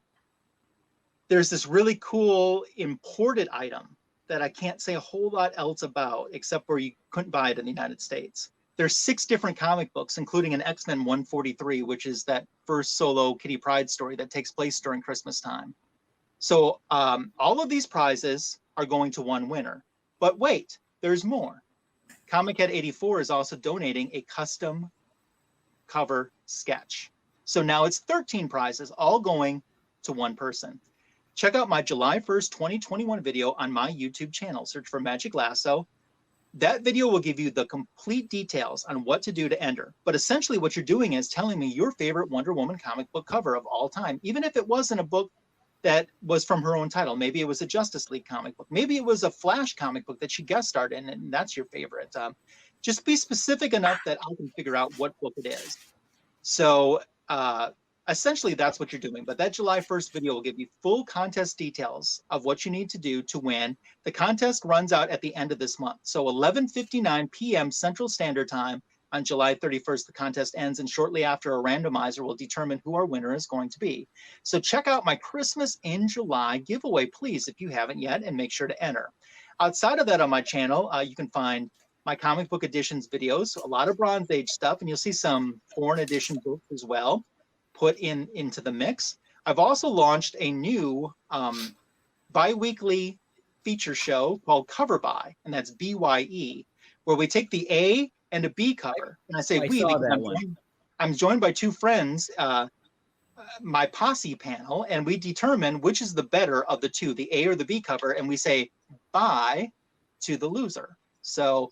There's this really cool imported item that I can't say a whole lot else about, except where you couldn't buy it in the United States. There's 6 different comic books, including an X-Men 143, which is that first solo Kitty Pryde story that takes place during Christmas time. So all of these prizes are going to one winner. But wait, there's more. Comic Head 84 is also donating a custom cover sketch. So now it's 13 prizes, all going to one person. Check out my July 1st, 2021 video on my YouTube channel. Search for Magic Lasso. That video will give you the complete details on what to do to enter. But essentially what you're doing is telling me your favorite Wonder Woman comic book cover of all time, even if it wasn't a book that was from her own title. Maybe it was a Justice League comic book. Maybe it was a Flash comic book that she guest starred in, and that's your favorite. Just be specific enough that I can figure out what book it is. So essentially, that's what you're doing. But that July 1st video will give you full contest details of what you need to do to win. The contest runs out at the end of this month. So 11:59 p.m. Central Standard Time on July 31st, the contest ends, and shortly after, a randomizer will determine who our winner is going to be. So check out my Christmas in July giveaway, please, if you haven't yet, and make sure to enter. Outside of that on my channel, you can find my comic book editions videos, a lot of Bronze Age stuff, and you'll see some foreign edition books as well put into the mix. I've also launched a new bi-weekly feature show called Cover By, and that's BYE, where we take the A and a B cover. And I say we because I'm joined by 2 friends, my posse panel, and we determine which is the better of the 2, the A or the B cover, and we say bye to the loser. So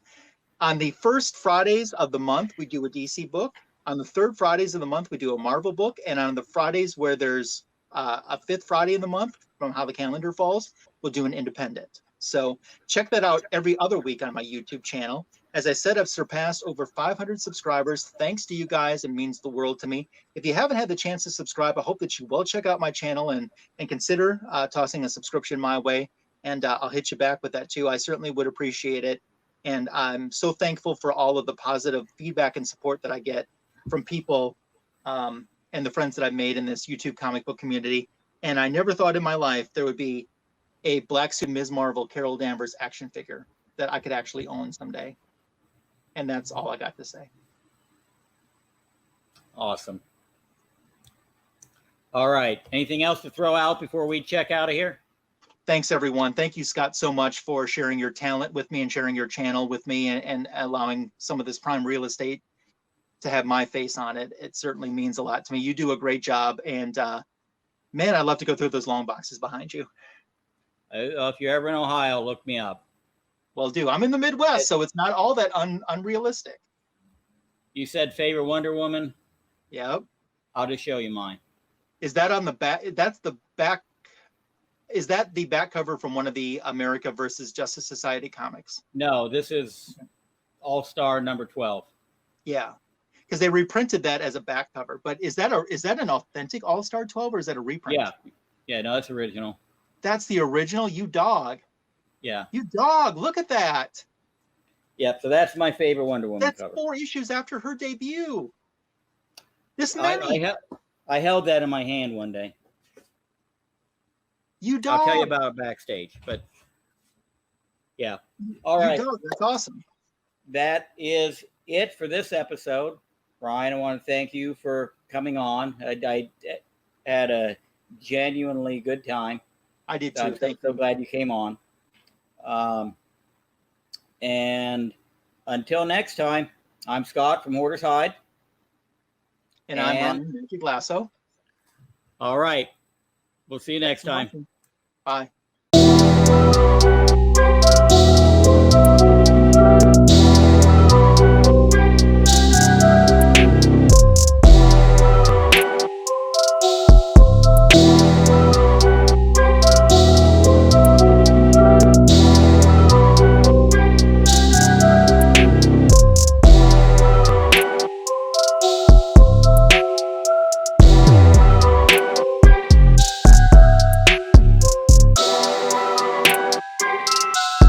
on the first Fridays of the month, we do a DC book. On the third Fridays of the month, we do a Marvel book. And on the Fridays where there's a 5th Friday in the month, from how the calendar falls, we'll do an independent. So check that out every other week on my YouTube channel. As I said, I've surpassed over 500 subscribers. Thanks to you guys. It means the world to me. If you haven't had the chance to subscribe, I hope that you will check out my channel and consider tossing a subscription my way. And I'll hit you back with that too. I certainly would appreciate it. And I'm so thankful for all of the positive feedback and support that I get from people and the friends that I've made in this YouTube comic book community. And I never thought in my life there would be a Black Suit Ms. Marvel Carol Danvers action figure that I could actually own someday. And that's all I got to say. Awesome. All right. Anything else to throw out before we check out of here? Thanks, everyone. Thank you, Scott, so much for sharing your talent with me and sharing your channel with me and allowing some of this prime real estate to have my face on it. It certainly means a lot to me. You do a great job. And man, I'd love to go through those long boxes behind you. If you're ever in Ohio, look me up. Well, I'm in the Midwest, so it's not all that unrealistic. You said favorite Wonder Woman? Yep. I'll just show you mine. Is that on the back? That's the back. Is that the back cover from one of the America versus Justice Society comics? No, this is All-Star number 12. Yeah, because they reprinted that as a back cover. But is that an authentic All-Star 12 or is that a reprint? Yeah, no, that's original. That's the original. You dog. Yeah. You dog. Look at that. Yeah, so that's my favorite Wonder Woman That's cover. 4 issues after her debut. This many. I held that in my hand one day. You dog. I'll tell you about it backstage, but yeah. All right. You dog. That's awesome. That is it for this episode. Ryan, I want to thank you for coming on. I had a genuinely good time. I did too. I'm so glad you came on. And until next time, I'm Scott from Hoarder's Hide. And I'm Magic Lasso. All right. We'll see you next time. Bye.